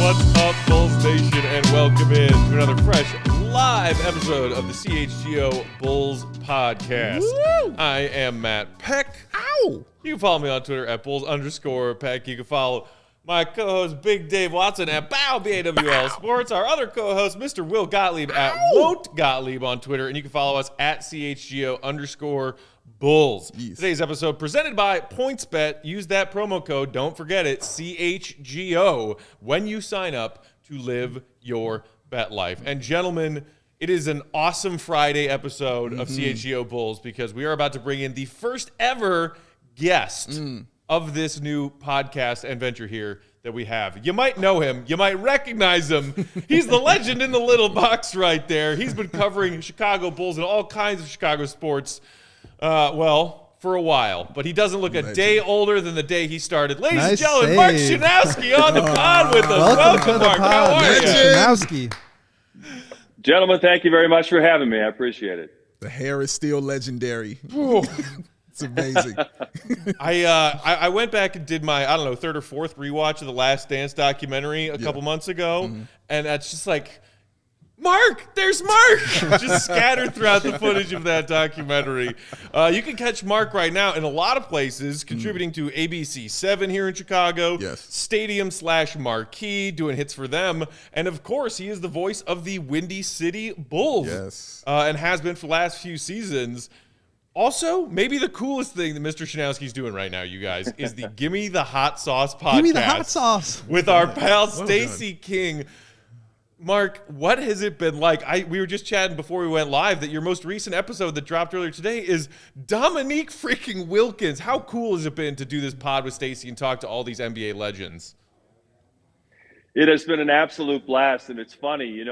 What's up, Bulls Nation, and welcome in to another fresh live episode of the CHGO Bulls Podcast. Woo! I am Matt Peck. Ow! You can follow me on Twitter at Bulls_Peck. You can follow my co-host, Big Dave Watson, at BAWL Sports. Our other co-host, Mr. Will Gottlieb, at Won't Gottlieb on Twitter. And you can follow us at CHGO_Bulls. Yes. Today's episode presented by PointsBet. Use that promo code. Don't forget it, CHGO, when you sign up to live your bet life. And gentlemen, it is an awesome Friday episode of CHGO Bulls because we are about to bring in the first ever guest of this new podcast and venture here that we have. You might know him. You might recognize him. He's the legend in the little box right there. He's been covering Chicago Bulls and all kinds of Chicago sports, for a while. But he doesn't look a day older than the day he started. Ladies and gentlemen, Mark Schanowski on the pod with us. Welcome to Mark. the How pod. are you? Schanowski. Gentlemen, thank you very much for having me. I appreciate it. The hair is still legendary. It's amazing. I went back and did my, third or fourth rewatch of the Last Dance documentary a couple months ago. And that's just like, Mark, there's Mark, just scattered throughout the footage of that documentary. You can catch Mark right now in a lot of places, contributing to ABC 7 here in Chicago, Stadium/Marquee, doing hits for them. And of course, he is the voice of the Windy City Bulls, and has been for the last few seasons. Also, maybe the coolest thing that Mr. Schanowski's doing right now, you guys, is the Gimme the Hot Sauce podcast. Give me the hot sauce. With our pal Stacy King. Mark, what has it been like? We were just chatting before we went live that your most recent episode that dropped earlier today is Dominique freaking Wilkins. How cool has it been to do this pod with Stacy and talk to all these NBA legends? It has been an absolute blast, and it's funny. It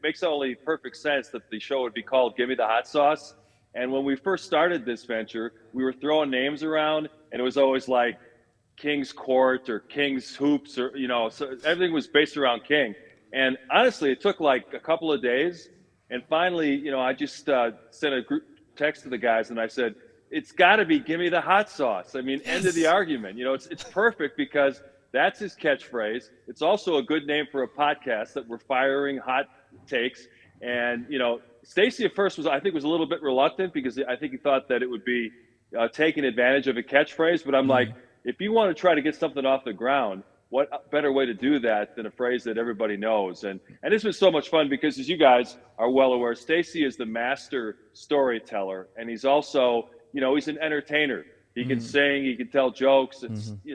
makes only perfect sense that the show would be called Gimme the Hot Sauce. And when we first started this venture, we were throwing names around, and it was always like King's Court or King's Hoops, or so everything was based around King. And honestly, it took like a couple of days. And finally, I just sent a group text to the guys and I said, it's got to be Gimme the Hot Sauce. I mean, end of the argument. It's perfect because that's his catchphrase. It's also a good name for a podcast that we're firing hot takes. And, Stacy at first was a little bit reluctant because I think he thought that it would be taking advantage of a catchphrase. But I'm like, if you want to try to get something off the ground, what better way to do that than a phrase that everybody knows? And it's been so much fun because, as you guys are well aware, Stacy is the master storyteller, and he's also, he's an entertainer. He can sing, he can tell jokes.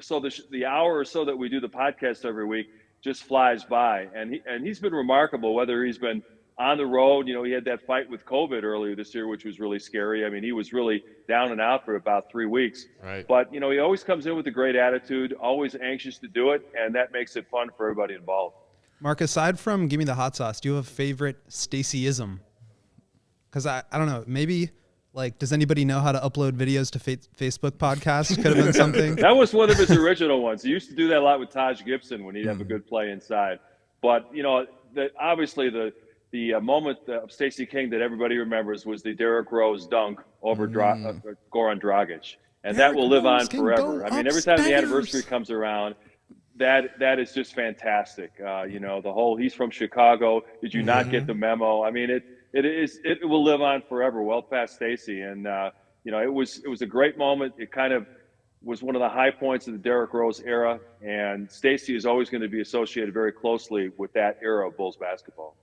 So the hour or so that we do the podcast every week just flies by, and he's been remarkable. Whether he's been on the road, he had that fight with COVID earlier this year, which was really scary. I mean, he was really down and out for about 3 weeks. Right. But, he always comes in with a great attitude, always anxious to do it, and that makes it fun for everybody involved. Mark, aside from Gimme the Hot Sauce, do you have a favorite Stacyism? Because I don't know, maybe, does anybody know how to upload videos to Facebook podcasts? Could have been something. That was one of his original ones. He used to do that a lot with Taj Gibson when he'd have a good play inside. But, obviously the moment of Stacy King that everybody remembers was the Derrick Rose dunk over Goran Dragic. And that will live on forever. I mean, every time the anniversary comes around, that is just fantastic. The whole, he's from Chicago. Did you not get the memo? I mean, it will live on forever, well past Stacy. And, it was a great moment. It kind of was one of the high points of the Derrick Rose era. And Stacy is always going to be associated very closely with that era of Bulls basketball.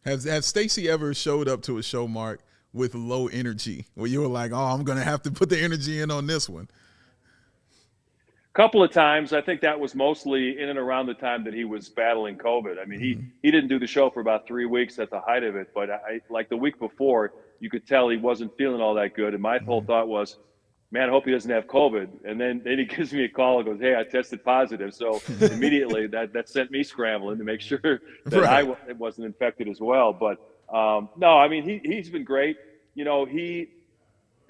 Has Stacy ever showed up to a show, Mark, with low energy, where you were like, oh, I'm going to have to put the energy in on this one? A couple of times. I think that was mostly in and around the time that he was battling COVID. I mean, he didn't do the show for about 3 weeks at the height of it, but like the week before, you could tell he wasn't feeling all that good. And my whole thought was, man, I hope he doesn't have COVID. And then he gives me a call and goes, hey, I tested positive. So immediately that sent me scrambling to make sure that I wasn't infected as well. But no, I mean, he's been great. He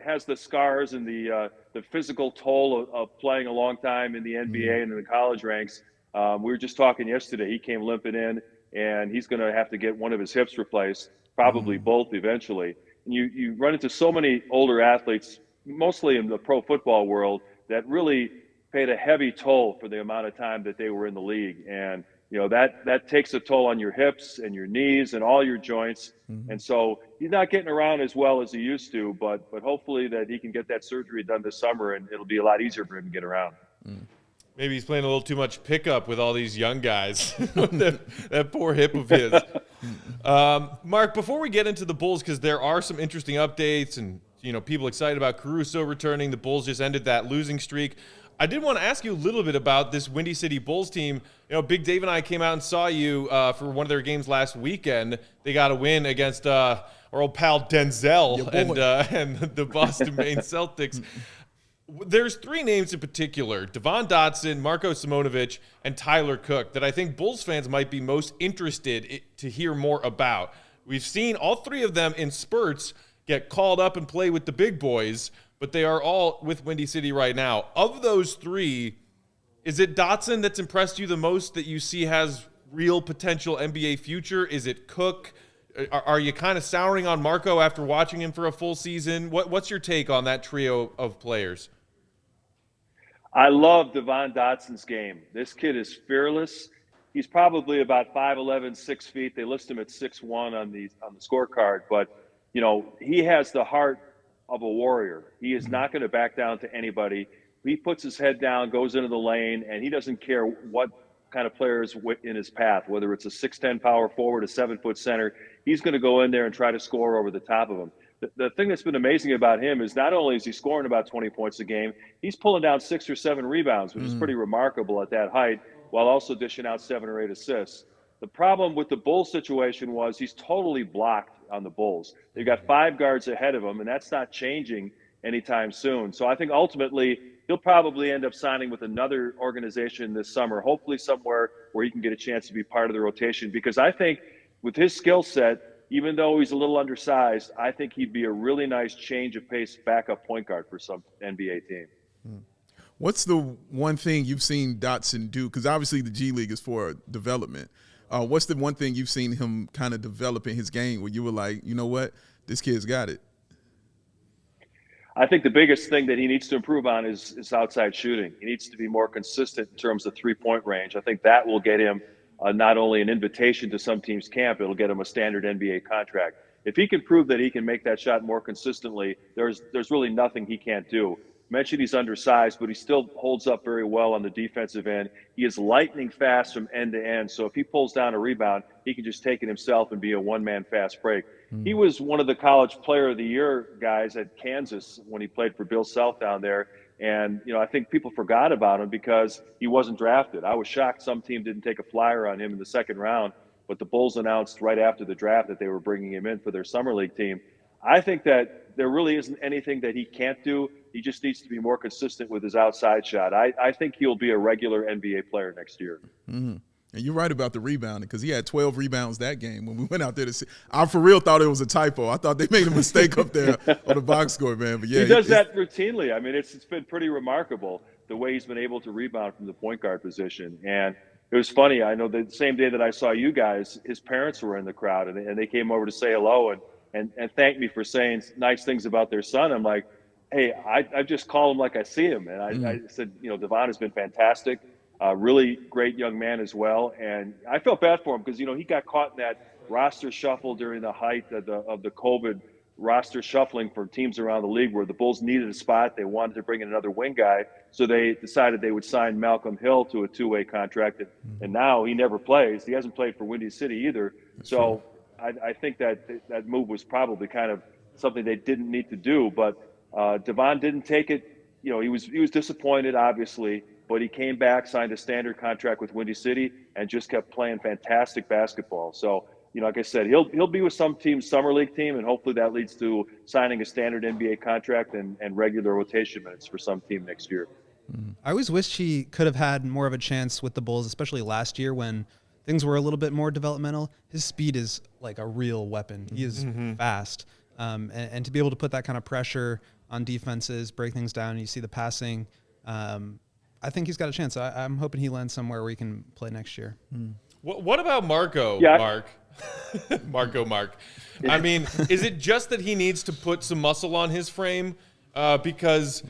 has the scars and the physical toll of playing a long time in the NBA and in the college ranks. We were just talking yesterday. He came limping in, and he's going to have to get one of his hips replaced, probably both eventually. And you run into so many older athletes, mostly in the pro football world, that really paid a heavy toll for the amount of time that they were in the league. And that takes a toll on your hips and your knees and all your joints. Mm-hmm. And so he's not getting around as well as he used to, but hopefully that he can get that surgery done this summer, and it'll be a lot easier for him to get around. Maybe he's playing a little too much pickup with all these young guys. that poor hip of his. Mark, before we get into the Bulls, because there are some interesting updates and people excited about Caruso returning. The Bulls just ended that losing streak. I did want to ask you a little bit about this Windy City Bulls team. Big Dave and I came out and saw you for one of their games last weekend. They got a win against our old pal Denzel and the Boston Maine Celtics. There's three names in particular, Devon Dotson, Marko Simonovic, and Tyler Cook, that I think Bulls fans might be most interested to hear more about. We've seen all three of them in spurts get called up and play with the big boys, but they are all with Windy City right now. Of those three, is it Dotson that's impressed you the most, that you see has real potential NBA future? Is it Cook? Are you kind of souring on Marko after watching him for a full season? What's your take on that trio of players? I love Devon Dotson's game. This kid is fearless. He's probably about 5'11", 6 feet. They list him at 6'1" on the scorecard, but he has the heart of a warrior. He is not going to back down to anybody. He puts his head down, goes into the lane, and he doesn't care what kind of player is in his path, whether it's a 6'10" power forward, a 7-foot center. He's going to go in there and try to score over the top of him. The thing that's been amazing about him is not only is he scoring about 20 points a game, he's pulling down 6 or 7 rebounds, which is pretty remarkable at that height, while also dishing out 7 or 8 assists. The problem with the Bulls situation was he's totally blocked on the Bulls. They've got 5 guards ahead of him, and that's not changing anytime soon. So I think ultimately he'll probably end up signing with another organization this summer, hopefully somewhere where he can get a chance to be part of the rotation, because I think with his skill set, even though he's a little undersized, I think he'd be a really nice change of pace backup point guard for some NBA team. What's the one thing you've seen Dotson do? Because obviously the G League is for development. What's the one thing you've seen him kind of develop in his game where you were like, you know what, this kid's got it? I think the biggest thing that he needs to improve on is outside shooting. He needs to be more consistent in terms of three-point range. I think that will get him not only an invitation to some team's camp, it'll get him a standard NBA contract. If he can prove that he can make that shot more consistently, there's really nothing he can't do. Mentioned he's undersized, but he still holds up very well on the defensive end. He is lightning fast from end to end. So if he pulls down a rebound, he can just take it himself and be a one-man fast break. He was one of the College Player of the Year guys at Kansas when he played for Bill Self down there. And, I think people forgot about him because he wasn't drafted. I was shocked some team didn't take a flyer on him in the second round, but the Bulls announced right after the draft that they were bringing him in for their summer league team. I think that there really isn't anything that he can't do. He just needs to be more consistent with his outside shot. I think he'll be a regular NBA player next year. Mm-hmm. And you're right about the rebounding, because he had 12 rebounds that game when we went out there to see. I for real thought it was a typo. I thought they made a mistake up there on the box score, man. But yeah, he does that routinely. I mean, it's been pretty remarkable the way he's been able to rebound from the point guard position. And it was funny. I know the same day that I saw you guys, his parents were in the crowd, and they came over to say hello and thank me for saying nice things about their son. I'm like, hey, I just call him like I see him. And I said, Devon has been fantastic. Really great young man as well. And I felt bad for him because, he got caught in that roster shuffle during the height of the COVID roster shuffling for teams around the league where the Bulls needed a spot. They wanted to bring in another wing guy. So they decided they would sign Malcolm Hill to a 2-way contract. And now he never plays. He hasn't played for Windy City either. So I think that move was probably kind of something they didn't need to do. But Devon didn't take it. He was disappointed, obviously. But he came back, signed a standard contract with Windy City, and just kept playing fantastic basketball. So, like I said, he'll be with some team's summer league team, and hopefully that leads to signing a standard NBA contract and regular rotation minutes for some team next year. I always wished he could have had more of a chance with the Bulls, especially last year when things were a little bit more developmental. His speed is like a real weapon. He is fast. And to be able to put that kind of pressure on defenses, break things down, you see the passing, I think he's got a chance. I'm hoping he lands somewhere where he can play next year. What about Marko, Mark? Mark. I mean, is it just that he needs to put some muscle on his frame? Because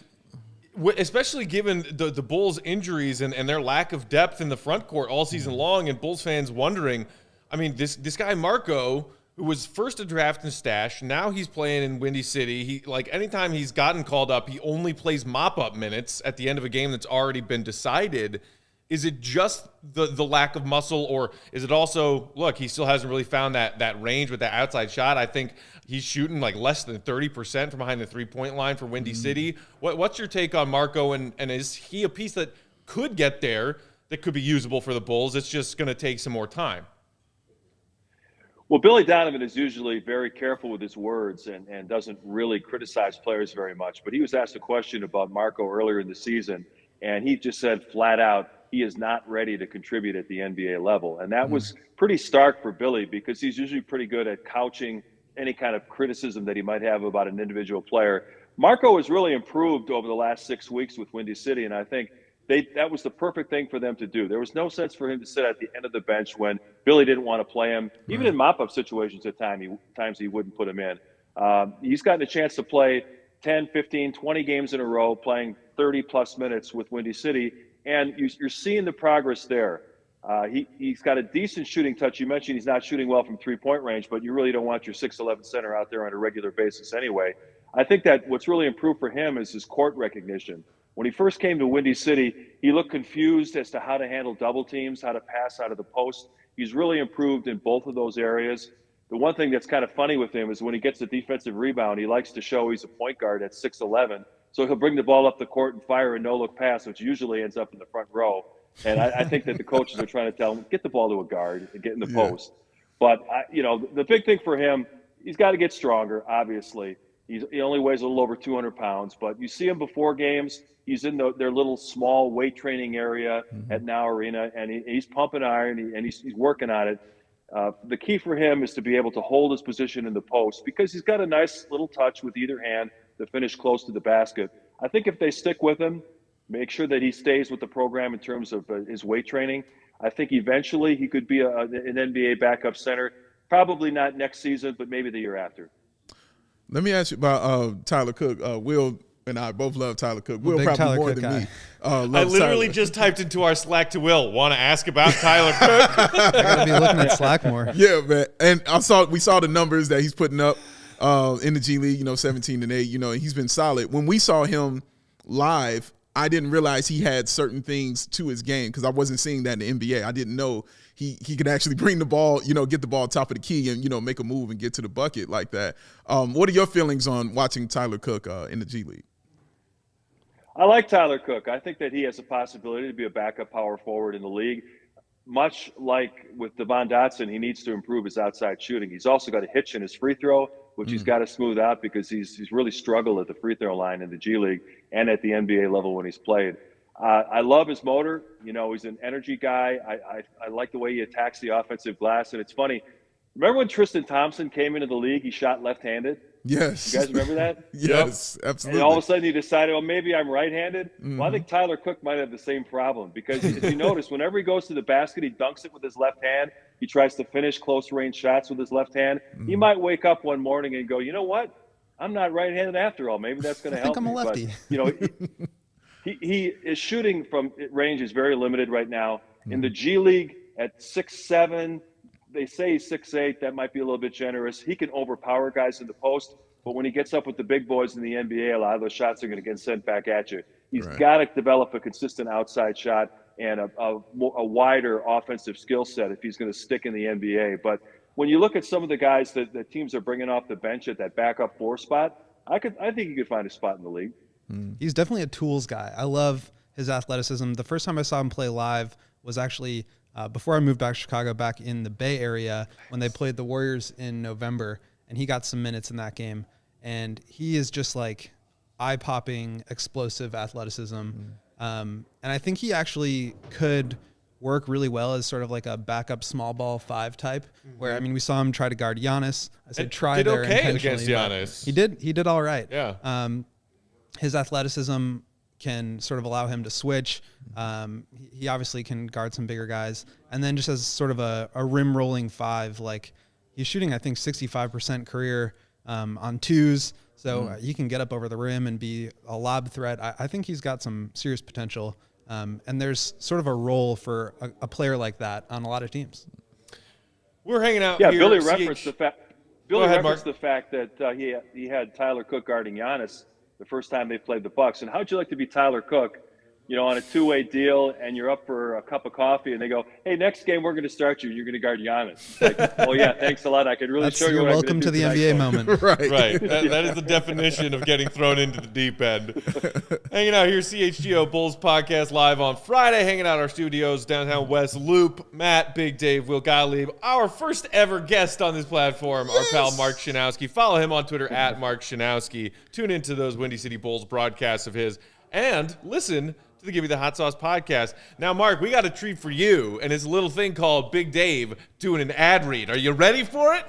Especially given the Bulls' injuries and their lack of depth in the front court all season long, and Bulls fans wondering, I mean, this guy Marko, who was first a draft and stash, now he's playing in Windy City. He, like, anytime he's gotten called up, he only plays mop-up minutes at the end of a game that's already been decided. Is it just the lack of muscle, or is it also, look, he still hasn't really found that range with that outside shot? I think he's shooting like less than 30% from behind the three-point line for Windy City. What's your take on Marko, and is he a piece that could get there, that could be usable for the Bulls? It's just going to take some more time. Well, Billy Donovan is usually very careful with his words and doesn't really criticize players very much. But he was asked a question about Marko earlier in the season, and he just said flat out, he is not ready to contribute at the NBA level. And that was pretty stark for Billy, because he's usually pretty good at couching any kind of criticism that he might have about an individual player. Marko has really improved over the last 6 weeks with Windy City, and I think that was the perfect thing for them to do. There was no sense for him to sit at the end of the bench when Billy didn't want to play him. Even in mop-up situations at times he wouldn't put him in. He's gotten a chance to play 10, 15, 20 games in a row, playing 30-plus minutes with Windy City, and you're seeing the progress there. He's got a decent shooting touch. You mentioned he's not shooting well from three-point range, but you really don't want your 6'11" center out there on a regular basis anyway. I think that what's really improved for him is his court recognition. When he first came to Windy City, he looked confused as to how to handle double teams, how to pass out of the post. He's really improved in both of those areas. The one thing that's kind of funny with him is when he gets a defensive rebound, he likes to show he's a point guard at 6'11". So he'll bring the ball up the court and fire a no-look pass, which usually ends up in the front row. And I think that the coaches are trying to tell him, get the ball to a guard and get in the post. But, the big thing for him, he's got to get stronger, obviously. He only weighs a little over 200 pounds. But you see him before games, he's in their little small weight training area at Now Arena, and he's pumping iron, and he's working on it. The key for him is to be able to hold his position in the post, because he's got a nice little touch with either hand to finish close to the basket. I think if they stick with him, make sure that he stays with the program in terms of his weight training, I think eventually he could be an NBA backup center. Probably not next season, but maybe the year after. Let me ask you about Tyler Cook. Will and I both love Tyler Cook. Will probably Tyler more Cook than guy. me. I literally just typed into our Slack to Will, want to ask about Tyler Cook? I gotta be looking at Slack more. Yeah, man. And we saw the numbers that he's putting up in the G League, 17-8, and he's been solid. When we saw him live, I didn't realize he had certain things to his game, because I wasn't seeing that in the NBA. I didn't know he could actually bring the ball, get the ball top of the key and, make a move and get to the bucket like that. What are your feelings on watching Tyler Cook in the G League? I like Tyler Cook. I think that he has a possibility to be a backup power forward in the league. Much like with Devon Dotson, he needs to improve his outside shooting. He's also got a hitch in his free throw, which he's got to smooth out, because he's really struggled at the free throw line in the G League and at the NBA level when he's played. I love his motor. He's an energy guy. I like the way he attacks the offensive glass. And it's funny. Remember when Tristan Thompson came into the league, he shot left-handed? Yes. You guys remember that? Yes, absolutely. And all of a sudden he decided, well, maybe I'm right-handed. Well, I think Tyler Cook might have the same problem, because if you notice, whenever he goes to the basket, he dunks it with his left hand. He tries to finish close-range shots with his left hand. He might wake up one morning and go, you know what? I'm not right-handed after all. Maybe that's going to help me. I think I'm a lefty. But, his shooting from range is very limited right now. In the G League at 6'7", they say he's 6'8". That might be a little bit generous. He can overpower guys in the post, but when he gets up with the big boys in the NBA, a lot of those shots are going to get sent back at you. He's got to develop a consistent outside shot and a wider offensive skill set if he's going to stick in the NBA. But when you look at some of the guys that teams are bringing off the bench at that backup four spot, I think he could find a spot in the league. He's definitely a tools guy. I love his athleticism. The first time I saw him play live was actually before I moved back to Chicago, back in the Bay Area, when they played the Warriors in November, and he got some minutes in that game. And he is just like eye-popping, explosive athleticism. And I think he actually could work really well as sort of like a backup small ball 5 type, where, we saw him try to guard Giannis. I said try there intentionally. Against Giannis. He did all right. Yeah. His athleticism can sort of allow him to switch. He obviously can guard some bigger guys. And then just as sort of a rim rolling 5, like he's shooting, I think, 65% career on twos. So he can get up over the rim and be a lob threat. I think he's got some serious potential. And there's sort of a role for a player like that on a lot of teams. We're hanging out Yeah, here. Billy referenced the fact. Billy ahead, referenced the fact that he had Tyler Cook guarding Giannis the first time they played the Bucks. And how'd you like to be Tyler Cook, on a two-way deal, and you're up for a cup of coffee, and they go, "Hey, next game we're going to start you. You're going to guard Giannis." Like, oh yeah, thanks a lot. I could really show you. Your welcome to the NBA moment. Right. That is the definition of getting thrown into the deep end. Hanging out here, CHGO Bulls Podcast live on Friday. Hanging out our studios downtown West Loop. Matt, Big Dave, Will Gottlieb, our first ever guest on this platform, our pal Mark Schanowski. Follow him on Twitter at Mark Schanowski. Tune into those Windy City Bulls broadcasts of his, and listen to the Give Me the Hot Sauce podcast. Now, Mark, we got a treat for you, and it's a little thing called Big Dave doing an ad read. Are you ready for it?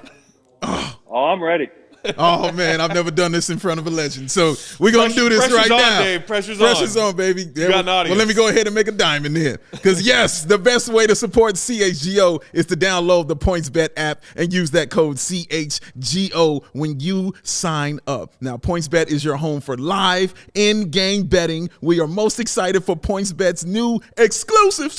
Oh, I'm ready. Oh, man, I've never done this in front of a legend. So we're going to do this right now. Dave. Pressure's on, baby. You got an audience. Well, let me go ahead and make a diamond then. Because, yes, the best way to support CHGO is to download the PointsBet app and use that code CHGO when you sign up. Now, PointsBet is your home for live in-game betting. We are most excited for PointsBet's new exclusive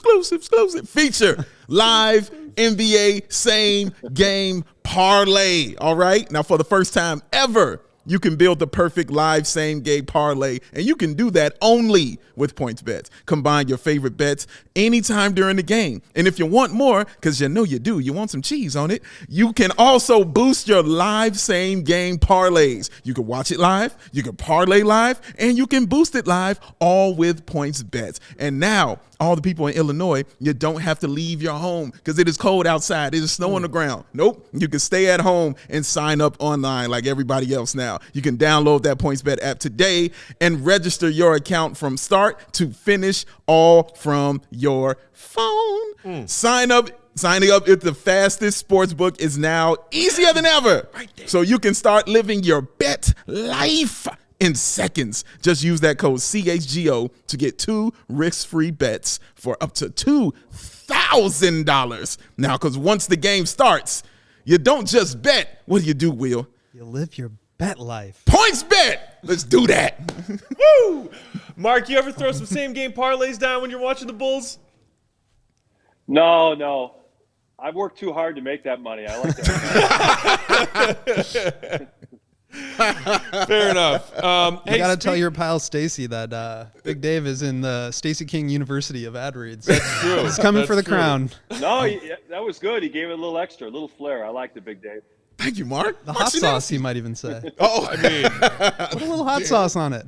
feature, live NBA same game parlay. All right. Now, for the first time ever, you can build the perfect live same game parlay, and you can do that only with PointsBet. Combine your favorite bets anytime during the game. And if you want more, because you know you do, you want some cheese on it, you can also boost your live same game parlays. You can watch it live, you can parlay live, and you can boost it live, all with PointsBet. And now, all the people in Illinois, you don't have to leave your home because it is cold outside. It is snow on the ground. Nope. You can stay at home and sign up online like everybody else now. You can download that PointsBet app today and register your account from start to finish, all from your phone. Signing up at the fastest sportsbook is now easier than ever. So you can start living your bet life in seconds. Just use that code CHGO to get 2 risk-free bets for up to $2,000. Now, because once the game starts, you don't just bet. What do, Will? You live your bet life. PointsBet. Let's do that. Woo! Mark, you ever throw some same-game parlays down when you're watching the Bulls? No. I've worked too hard to make that money. I like that. Fair enough. You got to tell your pal Stacy that Big Dave is in the Stacy King University of ad reads. That's true. He's coming for the crown. No, that was good. He gave it a little extra, a little flair. I liked it, Big Dave. Thank you, Mark. The hot sauce, he might even say. I mean, Put a little hot sauce on it.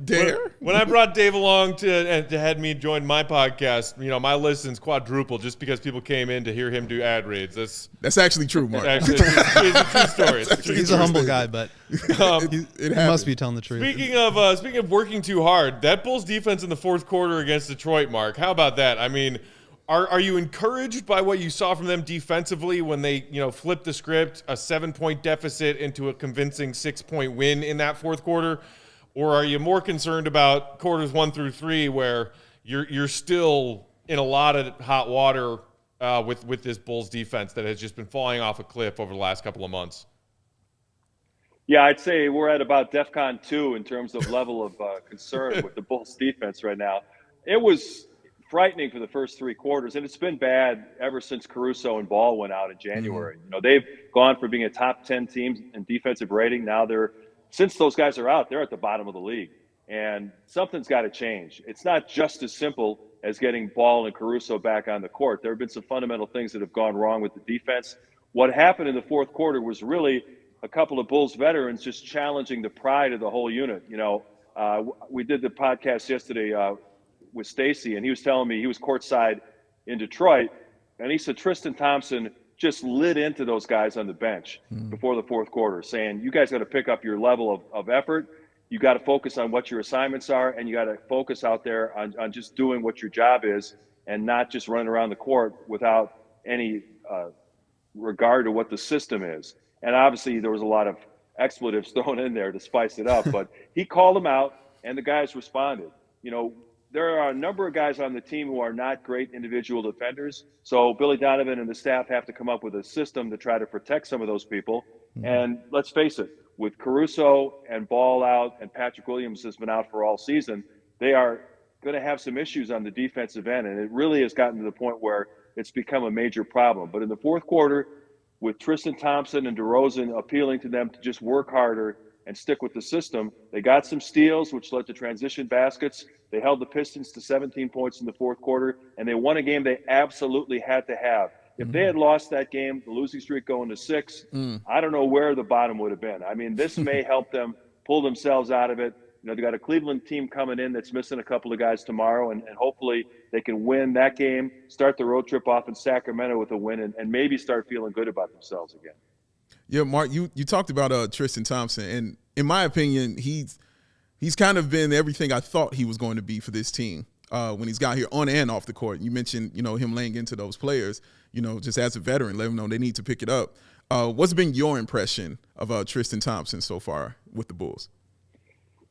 when I brought Dave along to have me join my podcast, my listens quadrupled just because people came in to hear him do ad reads. That's actually true, Mark. Actually, it's a true story. He's a humble guy, but he must be telling the truth. Speaking of working too hard, that Bulls defense in the fourth quarter against Detroit, Mark, how about that? I mean, are you encouraged by what you saw from them defensively when they, flipped the script, a 7-point deficit into a convincing 6-point win in that fourth quarter? Or are you more concerned about quarters 1 through 3 where you're still in a lot of hot water with this Bulls defense that has just been falling off a cliff over the last couple of months? Yeah, I'd say we're at about DEFCON 2 in terms of level of concern with the Bulls defense right now. It was frightening for the first 3 quarters, and it's been bad ever since Caruso and Ball went out in January. They've gone from being a top 10 team in defensive rating. Now since those guys are out, they're at the bottom of the league, and something's got to change. It's not just as simple as getting Ball and Caruso back on the court. There have been some fundamental things that have gone wrong with the defense. What happened in the fourth quarter was really a couple of Bulls veterans just challenging the pride of the whole unit. We did the podcast yesterday with Stacy, and he was telling me he was courtside in Detroit, and he said Tristan Thompson just lit into those guys on the bench before the fourth quarter, saying, you guys got to pick up your level of effort. You got to focus on what your assignments are, and you got to focus out there on just doing what your job is and not just running around the court without any regard to what the system is. And obviously there was a lot of expletives thrown in there to spice it up, but he called them out, and the guys responded. There are a number of guys on the team who are not great individual defenders. So Billy Donovan and the staff have to come up with a system to try to protect some of those people. And let's face it, with Caruso and Ball out and Patrick Williams has been out for all season, they are going to have some issues on the defensive end. And it really has gotten to the point where it's become a major problem. But in the fourth quarter, with Tristan Thompson and DeRozan appealing to them to just work harder and stick with the system, they got some steals, which led to transition baskets. They held the Pistons to 17 points in the fourth quarter, and they won a game they absolutely had to have. If they had lost that game, the losing streak going to 6, I don't know where the bottom would have been. I mean, this may help them pull themselves out of it. You know, they got a Cleveland team coming in that's missing a couple of guys tomorrow, and hopefully they can win that game, start the road trip off in Sacramento with a win, and maybe start feeling good about themselves again. Yeah, Mark, you talked about Tristan Thompson, and in my opinion, he's kind of been everything I thought he was going to be for this team when he's got here on and off the court. You mentioned, him laying into those players, just as a veteran, let them know they need to pick it up. What's been your impression of Tristan Thompson so far with the Bulls?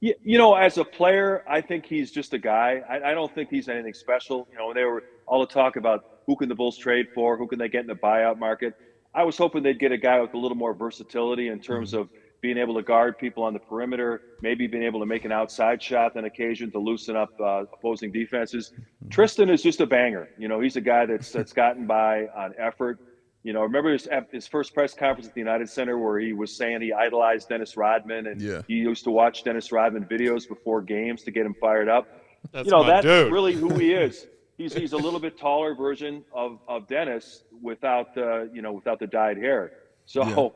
As a player, I think he's just a guy. I don't think he's anything special. When they were all the talk about who can the Bulls trade for, who can they get in the buyout market, I was hoping they'd get a guy with a little more versatility in terms of being able to guard people on the perimeter, maybe being able to make an outside shot on occasion to loosen up opposing defenses. Tristan is just a banger. He's a guy that's gotten by on effort. Remember his first press conference at the United Center where he was saying he idolized Dennis Rodman and he used to watch Dennis Rodman videos before games to get him fired up. That's really who he is. He's a little bit taller version of Dennis without the dyed hair. So,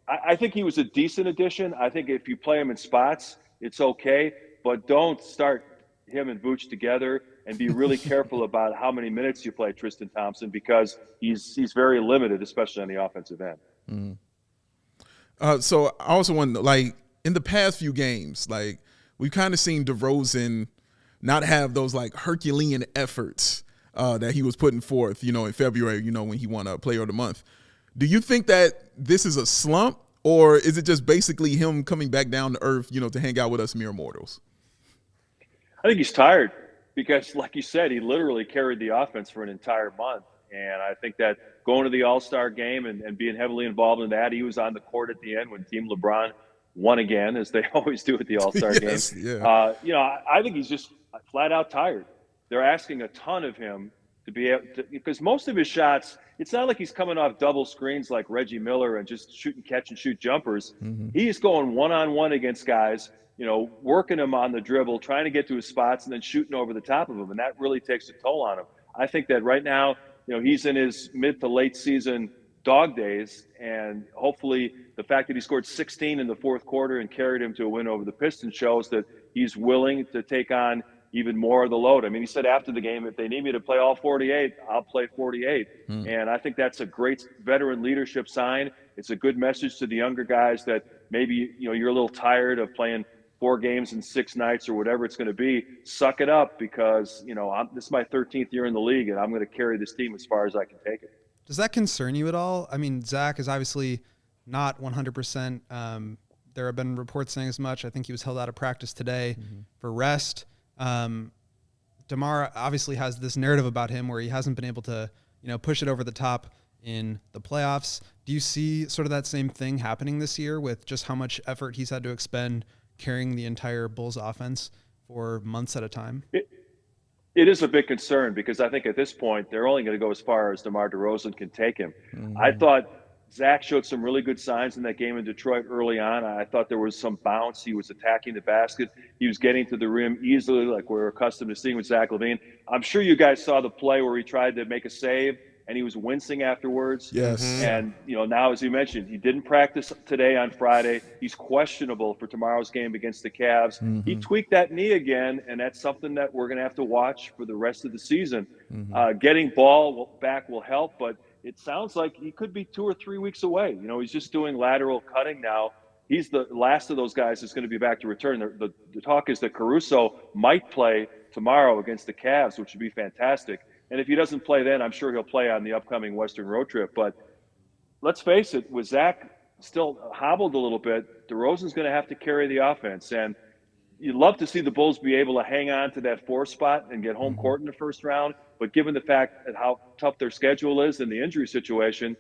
I think he was a decent addition. I think if you play him in spots, it's okay, but don't start him and Vooch together, and be really careful about how many minutes you play Tristan Thompson because he's very limited, especially on the offensive end. So I also want to, in the past few games, we've kind of seen DeRozan not have those Herculean efforts that he was putting forth, in February, when he won a Player of the Month. Do you think that this is a slump, or is it just basically him coming back down to earth, to hang out with us mere mortals? I think he's tired because, like you said, he literally carried the offense for an entire month. And I think that going to the All-Star game and being heavily involved in that, he was on the court at the end when Team LeBron won again, as they always do at the All-Star game. Yeah. I think he's just flat out tired. They're asking a ton of him to be able to, because most of his shots, it's not like he's coming off double screens like Reggie Miller and just catch and shoot jumpers. He's going one-on-one against guys, working him on the dribble, trying to get to his spots and then shooting over the top of him. And that really takes a toll on him. I think that right now, he's in his mid to late season dog days. And hopefully the fact that he scored 16 in the fourth quarter and carried him to a win over the Pistons shows that he's willing to take on even more of the load. I mean, he said after the game, if they need me to play all 48, I'll play 48. And I think that's a great veteran leadership sign. It's a good message to the younger guys that maybe, you're a little tired of playing 4 games in 6 nights or whatever it's going to be. Suck it up because, this is my 13th year in the league and I'm going to carry this team as far as I can take it. Does that concern you at all? I mean, Zach is obviously not 100%. There have been reports saying as much. I think he was held out of practice today for rest. DeMar obviously has this narrative about him where he hasn't been able to, push it over the top in the playoffs. Do you see sort of that same thing happening this year with just how much effort he's had to expend carrying the entire Bulls offense for months at a time? It is a big concern because I think at this point they're only going to go as far as DeMar DeRozan can take him. I thought Zach showed some really good signs in that game in Detroit early on. I thought there was some bounce. He was attacking the basket. He was getting to the rim easily like we're accustomed to seeing with Zach LaVine. I'm sure you guys saw the play where he tried to make a save and he was wincing afterwards. Yes. And, now, as you mentioned, he didn't practice today on Friday. He's questionable for tomorrow's game against the Cavs. He tweaked that knee again, and that's something that we're going to have to watch for the rest of the season. Getting Ball back will help, but it sounds like he could be 2 or 3 weeks away. He's just doing lateral cutting now. He's the last of those guys that's going to be back to return. The talk is that Caruso might play tomorrow against the Cavs, which would be fantastic. And if he doesn't play then, I'm sure he'll play on the upcoming Western road trip. But let's face it, with Zach still hobbled a little bit, DeRozan's going to have to carry the offense. And you'd love to see the Bulls be able to hang on to that 4 spot and get home court in the first round. But given the fact that how tough their schedule is and the injury situation,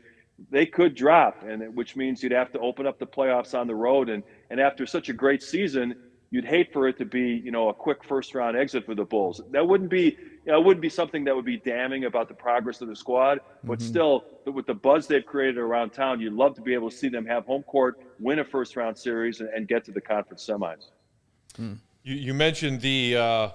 they could drop, and which means you'd have to open up the playoffs on the road. And after such a great season, you'd hate for it to be, a quick first-round exit for the Bulls. That wouldn't be, it wouldn't be something that would be damning about the progress of the squad. But still, with the buzz they've created around town, you'd love to be able to see them have home court, win a first-round series, and get to the conference semis. You mentioned the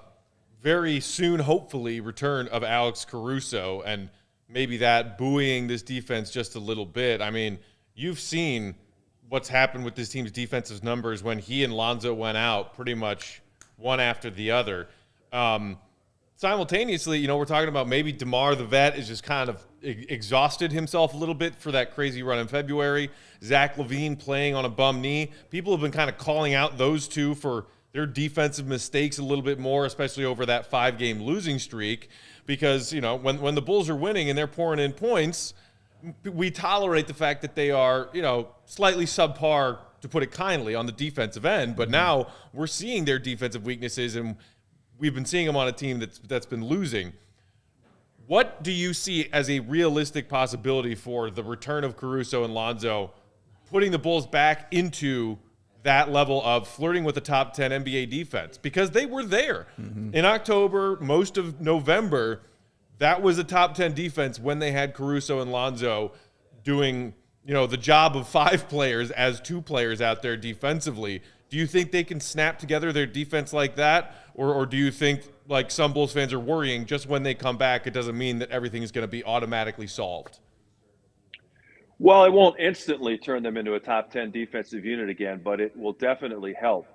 very soon, hopefully, return of Alex Caruso, and maybe that buoying this defense just a little bit. I mean, you've seen what's happened with this team's defensive numbers when he and Lonzo went out pretty much one after the other. Simultaneously, we're talking about maybe DeMar, the vet, is just kind of exhausted himself a little bit for that crazy run in February. Zach LaVine playing on a bum knee. People have been kind of calling out those two for their defensive mistakes a little bit more, especially over that 5-game losing streak, because, when the Bulls are winning and they're pouring in points, we tolerate the fact that they are, slightly subpar, to put it kindly, on the defensive end. But now we're seeing their defensive weaknesses, and we've been seeing them on a team that's been losing. What do you see as a realistic possibility for the return of Caruso and Lonzo, putting the Bulls back into that level of flirting with the top 10 NBA defense? Because they were there. In October, most of November, that was a top 10 defense when they had Caruso and Lonzo doing, the job of 5 players as 2 players out there defensively. Do you think they can snap together their defense like that? Or do you think, like some Bulls fans are worrying, just when they come back, it doesn't mean that everything is going to be automatically solved? Well, it won't instantly turn them into a top 10 defensive unit again, but it will definitely help.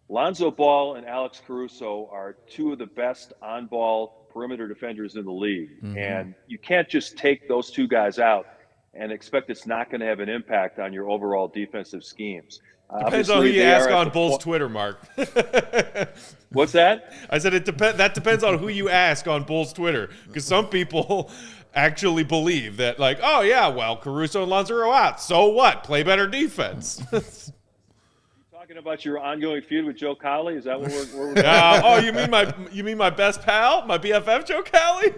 Lonzo Ball and Alex Caruso are 2 of the best on-ball perimeter defenders in the league. And you can't just take those 2 guys out and expect it's not going to have an impact on your overall defensive schemes. Depends on who you ask on Bulls Twitter, Mark. What's that? I said that depends on who you ask on Bulls Twitter, because some people actually believe that, like, oh, yeah, well, Caruso and Lonzo are out. So what? Play better defense. Talking about your ongoing feud with Joe Cowley? Is that what we're you mean my best pal, my BFF, Joe Cowley?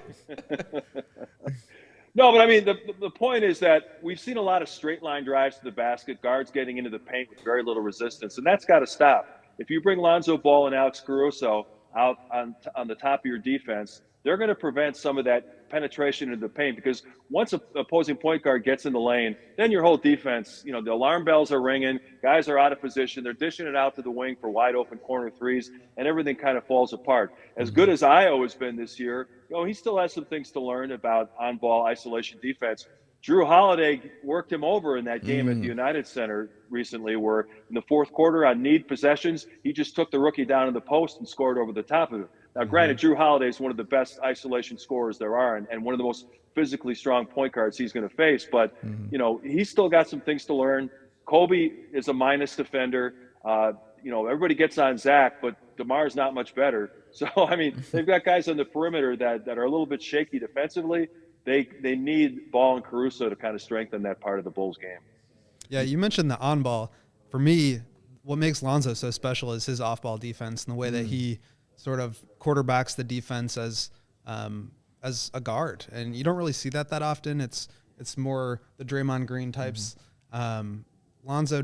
No, but I mean, the point is that we've seen a lot of straight line drives to the basket, guards getting into the paint with very little resistance, and that's got to stop. If you bring Lonzo Ball and Alex Caruso out on the top of your defense, they're going to prevent some of that penetration into the paint, because once an opposing point guard gets in the lane, then your whole defense, the alarm bells are ringing, guys are out of position, they're dishing it out to the wing for wide open corner threes, and everything kind of falls apart. As good as Io has been this year, he still has some things to learn about on-ball isolation defense. Drew Holiday worked him over in that game at the United Center recently, where in the fourth quarter on need possessions, he just took the rookie down in the post and scored over the top of him. Now, granted, Drew Holiday is one of the best isolation scorers there are, and one of the most physically strong point guards he's going to face. But, he's still got some things to learn. Kobe is a minus defender. Everybody gets on Zach, but DeMar's not much better. So, I mean, they've got guys on the perimeter that are a little bit shaky defensively. They need Ball and Caruso to kind of strengthen that part of the Bulls game. Yeah, you mentioned the on-ball. For me, what makes Lonzo so special is his off-ball defense and the way that he sort of quarterbacks the defense as a guard, and you don't really see that often. It's more the Draymond Green types. Lonzo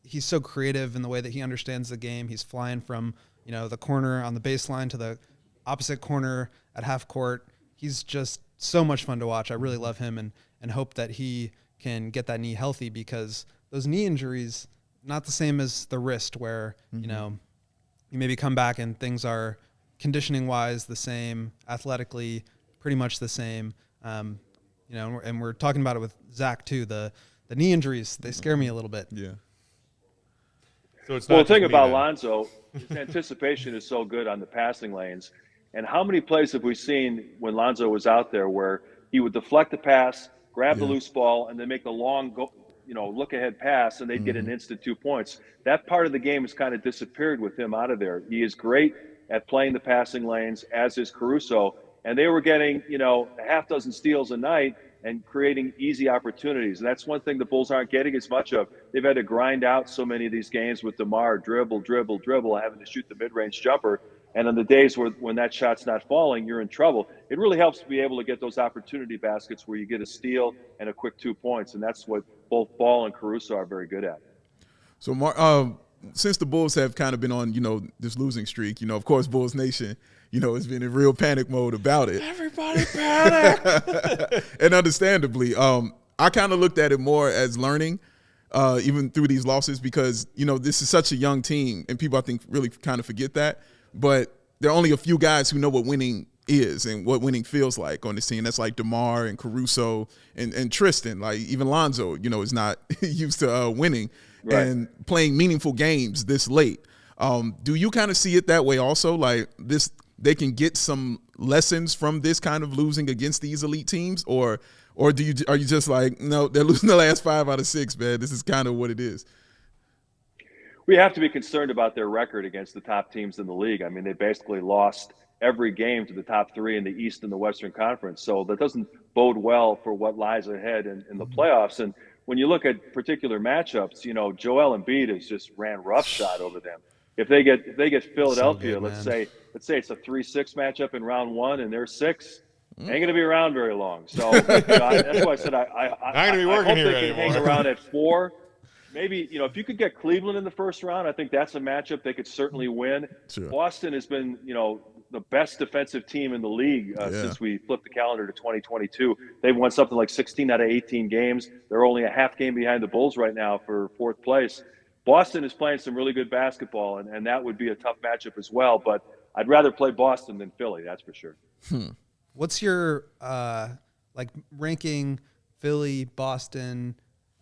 he's so creative in the way that he understands the game. He's flying from the corner on the baseline to the opposite corner at half court. He's just so much fun to watch. I really love him and hope that he can get that knee healthy, because those knee injuries, not the same as the wrist, where you maybe come back and things are conditioning wise the same, athletically pretty much the same. And we're talking about it with Zach too. The knee injuries, they scare me a little bit. Yeah. So it's the thing about Lonzo, his anticipation is so good on the passing lanes. And how many plays have we seen when Lonzo was out there where he would deflect the pass, grab the loose ball, and then make the long look ahead pass, and they'd get an instant 2 points. That part of the game has kind of disappeared with him out of there. He is great at playing the passing lanes, as is Caruso, and they were getting a half dozen steals a night and creating easy opportunities. And that's one thing the Bulls aren't getting as much of. They've had to grind out so many of these games with DeMar dribble, having to shoot the mid-range jumper. And on the days when that shot's not falling, you're in trouble. It really helps to be able to get those opportunity baskets where you get a steal and a quick 2 points. And that's what both Ball and Caruso are very good at. So, Mark, since the Bulls have kind of been on, this losing streak, of course, Bulls Nation, has been in real panic mode about it. Everybody panic. And understandably, I kind of looked at it more as learning, even through these losses, because, this is such a young team, and people, I think, really kind of forget that. But there are only a few guys who know what winning is and what winning feels like on this team. That's like DeMar and Caruso and Tristan. Like even Lonzo, is not used to winning and playing meaningful games this late. Do you kind of see it that way also? Like this, they can get some lessons from this kind of losing against these elite teams, or are you just like, no, they're losing the last 5 out of 6, man. This is kind of what it is. We have to be concerned about their record against the top teams in the league. I mean, they basically lost every game to the top 3 in the East and the Western Conference. So that doesn't bode well for what lies ahead in the playoffs. And when you look at particular matchups, Joel Embiid has just ran roughshod over them. If they get Philadelphia, so good, let's say it's a 3-6 matchup in round 1 and they're 6, ain't going to be around very long. So that's why I said I going to be working hope here they can anymore. hang around at 4. Maybe, if you could get Cleveland in the first round, I think that's a matchup they could certainly win. Sure. Boston has been, the best defensive team in the league since we flipped the calendar to 2022. They've won something like 16 out of 18 games. They're only a half game behind the Bulls right now for 4th place. Boston is playing some really good basketball, and that would be a tough matchup as well. But I'd rather play Boston than Philly, that's for sure. What's your ranking Philly, Boston,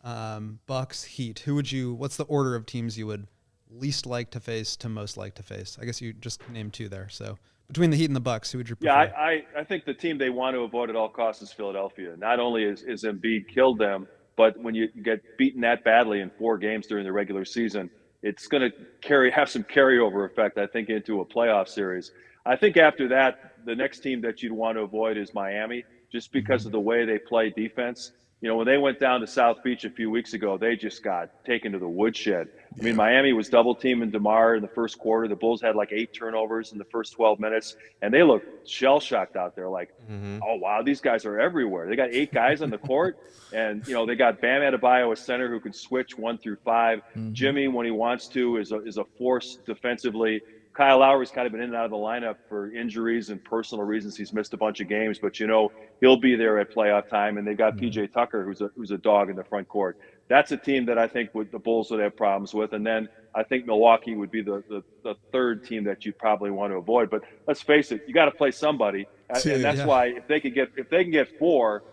Bucks, Heat? What's the order of teams you would least like to face to most like to face? I guess you just named 2 there. So between the Heat and the Bucks, who would you prefer? Yeah, I think the team they want to avoid at all costs is Philadelphia. Not only is Embiid killed them, but when you get beaten that badly in 4 games during the regular season, it's going to have some carryover effect, I think, into a playoff series. I think after that, the next team that you'd want to avoid is Miami, just because of the way they play defense. When they went down to South Beach a few weeks ago, they just got taken to the woodshed. I mean, Miami was double-teaming DeMar in the first quarter. The Bulls had like 8 turnovers in the first 12 minutes, and they looked shell-shocked out there like, oh, wow, these guys are everywhere. They got 8 guys on the court, and, they got Bam Adebayo, a center who can switch 1 through 5. Jimmy, when he wants to, is a force defensively. Kyle Lowry's kind of been in and out of the lineup for injuries and personal reasons. He's missed a bunch of games, but he'll be there at playoff time. And they've got PJ Tucker, who's a dog in the front court. That's a team that I think the Bulls would have problems with. And then I think Milwaukee would be the 3rd team that you probably want to avoid. But let's face it, you got to play somebody, and that's why if they can get 4,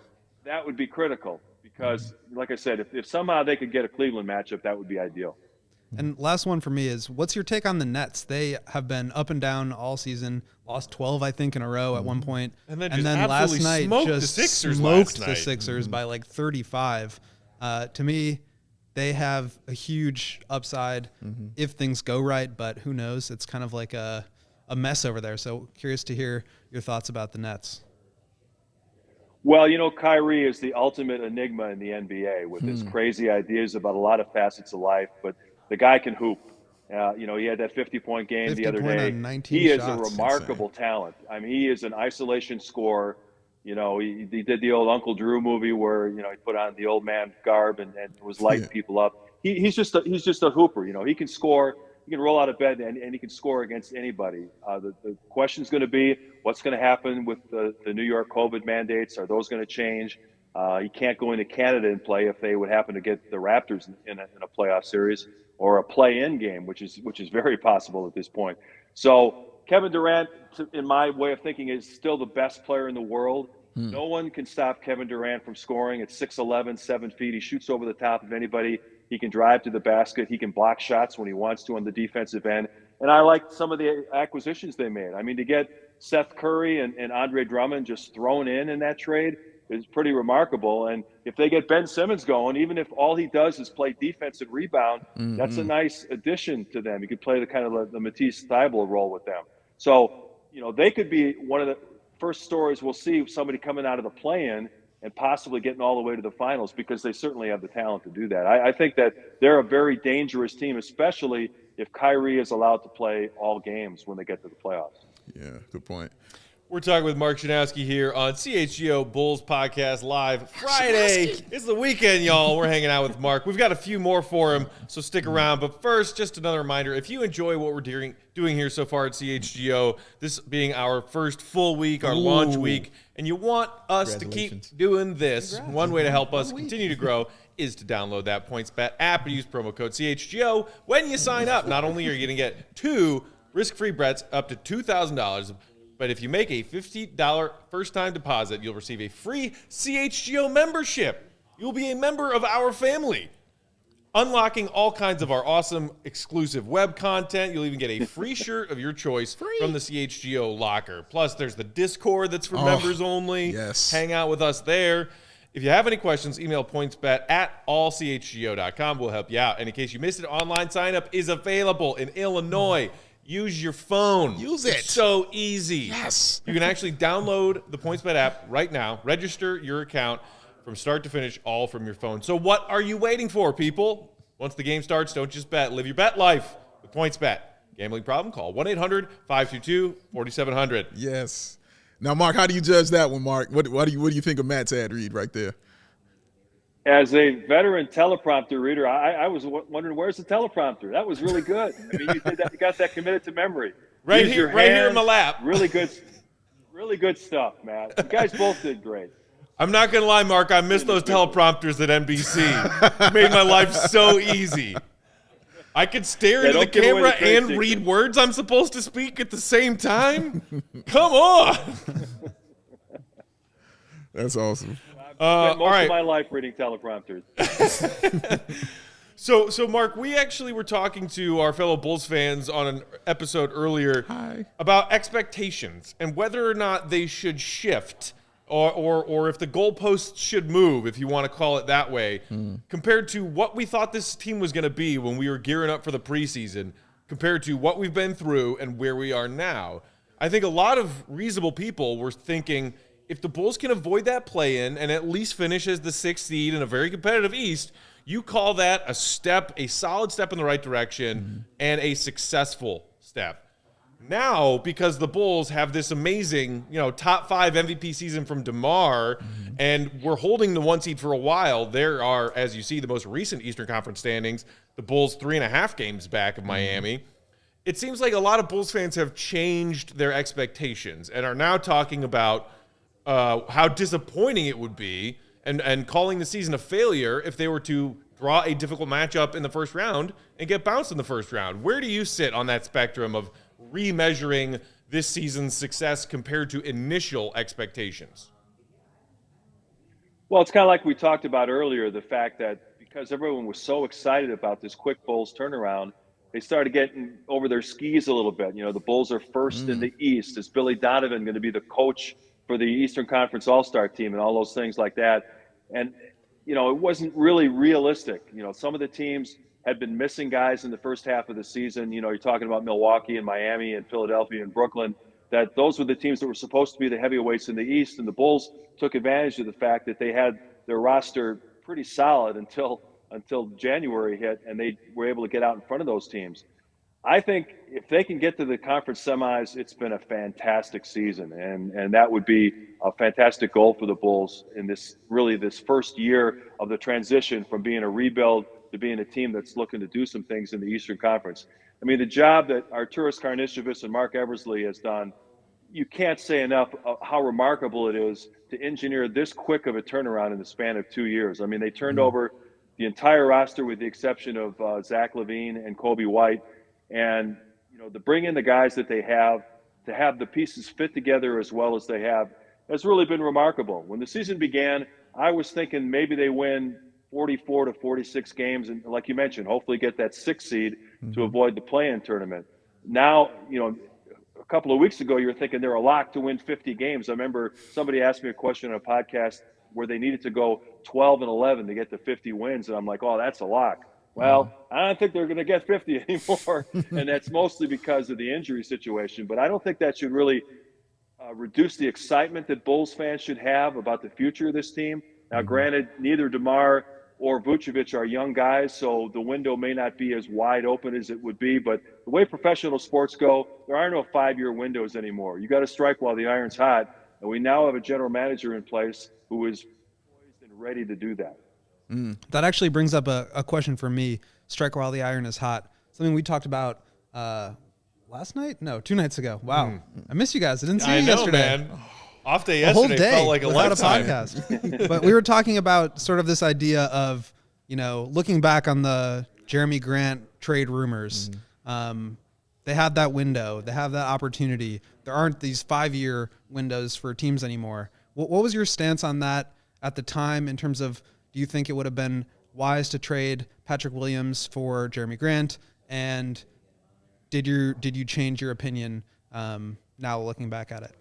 that would be critical. Because, like I said, if somehow they could get a Cleveland matchup, that would be ideal. And last one for me is, what's your take on the Nets? They have been up and down all season, lost 12, I think, in a row at one point. And then last night smoked just the Sixers smoked last the night. Sixers by like 35. To me, they have a huge upside if things go right, but who knows? It's kind of like a mess over there. So curious to hear your thoughts about the Nets. Well, Kyrie is the ultimate enigma in the NBA with his crazy ideas about a lot of facets of life, but the guy can hoop. He had that 50-point game the other day. He is a remarkable talent. I mean, he is an isolation scorer. He did the old Uncle Drew movie where, he put on the old man garb and was lighting people up. He's just a hooper. He can score. He can roll out of bed and he can score against anybody. The question's going to be what's going to happen with the New York COVID mandates. Are those going to change? He can't go into Canada and play if they would happen to get the Raptors in a playoff series or a play-in game, which is very possible at this point. So Kevin Durant, in my way of thinking, is still the best player in the world. No one can stop Kevin Durant from scoring at 6'11", 7 feet. He shoots over the top of anybody. He can drive to the basket. He can block shots when he wants to on the defensive end. And I like some of the acquisitions they made. I mean, to get Seth Curry and Andre Drummond just thrown in that trade is pretty remarkable. And if they get Ben Simmons going, even if all he does is play defense and rebound, that's a nice addition to them. You could play the Matisse Thybulle role with them. So, they could be one of the first stories we'll see, somebody coming out of the play-in and possibly getting all the way to the finals, because they certainly have the talent to do that. I think that they're a very dangerous team, especially if Kyrie is allowed to play all games when they get to the playoffs. Yeah, good point. We're talking with Mark Schanowski here on CHGO Bulls Podcast live Friday. It's the weekend, y'all. We're hanging out with Mark. We've got a few more for him, so stick around. But first, just another reminder, if you enjoy what we're doing here so far at CHGO, this being our first full week, our launch week, and you want us to keep doing this, one way to help us continue to grow is to download that PointsBet app and use promo code CHGO when you sign up. Not only are you going to get 2 risk-free bets up to $2,000, but if you make a $50 first-time deposit, you'll receive a free CHGO membership. You'll be a member of our family, unlocking all kinds of our awesome exclusive web content. You'll even get a free shirt of your choice from the CHGO locker. Plus, there's the Discord that's for members only. Yes. Hang out with us there. If you have any questions, email PointsBet at allchgo.com. We'll help you out. And in case you missed it, online sign-up is available in Illinois. Use your phone. Use it. It's so easy. Yes. You can actually download the PointsBet app right now. Register your account from start to finish, all from your phone. So what are you waiting for, people? Once the game starts, don't just bet. Live your bet life with PointsBet. Gambling problem? Call 1-800-522-4700. Yes. Now, Mark, how do you judge that one, Mark? What do you think of Matt's ad read right there? As a veteran teleprompter reader, I was wondering, where's the teleprompter? That was really good. I mean, you did that. You got that committed to memory. Right Use here, your right here in hands. my lap. Really good stuff, Matt. You guys both did great. I'm not going to lie, Mark. I miss those teleprompters at NBC. It made my life so easy. I could stare into the don't give away camera the trade and secret. read words I'm supposed to speak at the same time. Come on. That's awesome. Spent most all right. of my life reading teleprompters. So, Mark, we actually were talking to our fellow Bulls fans on an episode earlier about expectations and whether or not they should shift or if the goalposts should move, if you want to call it that way, compared to what we thought this team was going to be when we were gearing up for the preseason, compared to what we've been through and where we are now. I think a lot of reasonable people were thinking if the Bulls can avoid that play-in and at least finish as the 6th seed in a very competitive East, you call that a solid step in the right direction and a successful step. Now, because the Bulls have this amazing, top 5 MVP season from DeMar, and we're holding the 1 seed for a while, there are, as you see, the most recent Eastern Conference standings, the Bulls 3.5 games back of Miami. It seems like a lot of Bulls fans have changed their expectations and are now talking about how disappointing it would be and calling the season a failure if they were to draw a difficult matchup in the first round and get bounced in the first round. Where do you sit on that spectrum of remeasuring this season's success compared to initial expectations? Well, it's kind of like we talked about earlier, the fact that because everyone was so excited about this quick Bulls turnaround, they started getting over their skis a little bit. The Bulls are first in the East. Is Billy Donovan going to be the coach for the Eastern Conference All-Star team and all those things like that? And, it wasn't really realistic. Some of the teams had been missing guys in the first half of the season. You're talking about Milwaukee and Miami and Philadelphia and Brooklyn, that those were the teams that were supposed to be the heavyweights in the East. And the Bulls took advantage of the fact that they had their roster pretty solid until January hit, and they were able to get out in front of those teams. I think if they can get to the conference semis, it's been a fantastic season, and that would be a fantastic goal for the Bulls in this first year of the transition from being a rebuild to being a team that's looking to do some things in the Eastern Conference. I mean, the job that Arturas Karnisovas and Mark Eversley has done, you can't say enough of how remarkable it is to engineer this quick of a turnaround in the span of 2 years. I mean, they turned over the entire roster with the exception of Zach LaVine and Kobe White. And, to bring in the guys that they have, to have the pieces fit together as well as they have, has really been remarkable. When the season began, I was thinking maybe they win 44 to 46 games. And like you mentioned, hopefully get that 6th seed to avoid the play-in tournament. Now, a couple of weeks ago, you were thinking they're a lock to win 50 games. I remember somebody asked me a question on a podcast where they needed to go 12-11 to get to 50 wins. And I'm like, oh, that's a lock. Well, I don't think they're going to get 50 anymore, and that's mostly because of the injury situation. But I don't think that should really reduce the excitement that Bulls fans should have about the future of this team. Now, granted, neither DeMar or Vucevic are young guys, so the window may not be as wide open as it would be. But the way professional sports go, there are no 5-year windows anymore. You got to strike while the iron's hot, and we now have a general manager in place who is poised and ready to do that. That actually brings up a question for me. Strike while the iron is hot. Something we talked about last night? No, 2 nights ago. Wow. I miss you guys. I didn't see you yesterday. Man. Off day A whole yesterday day felt like a without lifetime. a podcast. But we were talking about sort of this idea of, looking back on the Jeremy Grant trade rumors. They had that window. They have that opportunity. There aren't these 5-year windows for teams anymore. What was your stance on that at the time in terms of, do you think it would have been wise to trade Patrick Williams for Jeremy Grant? And did you change your opinion now looking back at it?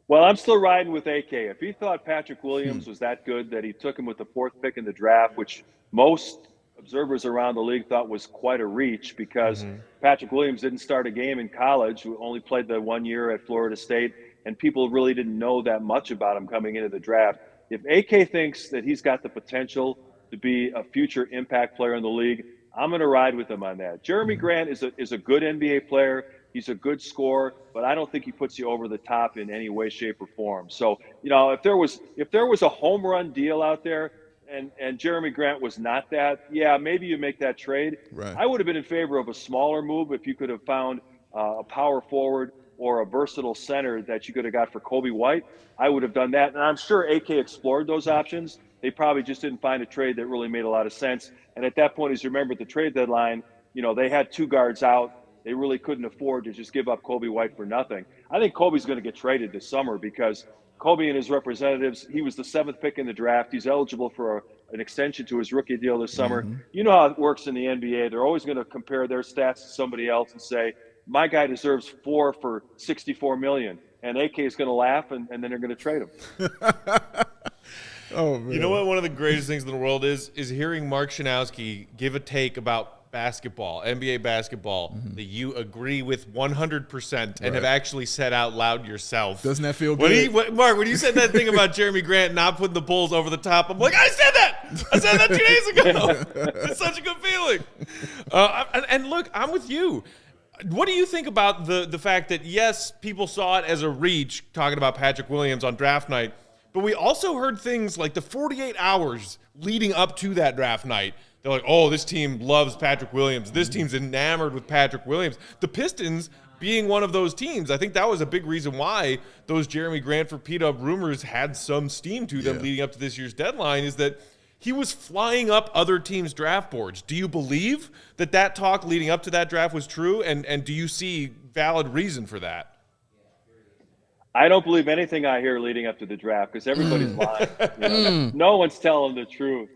Well, I'm still riding with AK. If he thought Patrick Williams was that good that he took him with the 4th pick in the draft, which most observers around the league thought was quite a reach because Patrick Williams didn't start a game in college, who only played the 1 year at Florida State, and people really didn't know that much about him coming into the draft. If AK thinks that he's got the potential to be a future impact player in the league, I'm going to ride with him on that. Jeremy Grant is a good NBA player. He's a good scorer, but I don't think he puts you over the top in any way, shape, or form. So, if there was a home run deal out there and Jeremy Grant was not that, yeah, maybe you make that trade. Right. I would have been in favor of a smaller move if you could have found a power forward or a versatile center that you could have got for Kobe White. I would have done that, and I'm sure AK explored those options. They probably just didn't find a trade that really made a lot of sense. And at that point, as you remember, at the trade deadline, they had 2 guards out. They really couldn't afford to just give up Kobe White for nothing. I think Kobe's going to get traded this summer because Kobe and his representatives, he was the 7th pick in the draft. He's eligible for an extension to his rookie deal this summer. You know how it works in the NBA. They're always going to compare their stats to somebody else and say, my guy deserves 4 for $64 million. And AK is going to laugh, and then they're going to trade him. Oh, man. You know what? One of the greatest things in the world is hearing Mark Schanowski give a take about basketball, NBA basketball, that you agree with 100% and have actually said out loud yourself. Doesn't that feel good? Mark, when you said that thing about Jeremy Grant not putting the Bulls over the top, I'm like, I said that 2 days ago. It's such a good feeling. And look, I'm with you. What do you think about the fact that, yes, people saw it as a reach, talking about Patrick Williams on draft night, but we also heard things like the 48 hours leading up to that draft night. They're like, oh, this team loves Patrick Williams. This team's enamored with Patrick Williams. The Pistons being one of those teams, I think that was a big reason why those Jeremy Grant for P-Dub rumors had some steam to them leading up to this year's deadline, is that he was flying up other teams' draft boards. Do you believe that talk leading up to that draft was true, and do you see valid reason for that? I don't believe anything I hear leading up to the draft because everybody's lying. No one's telling the truth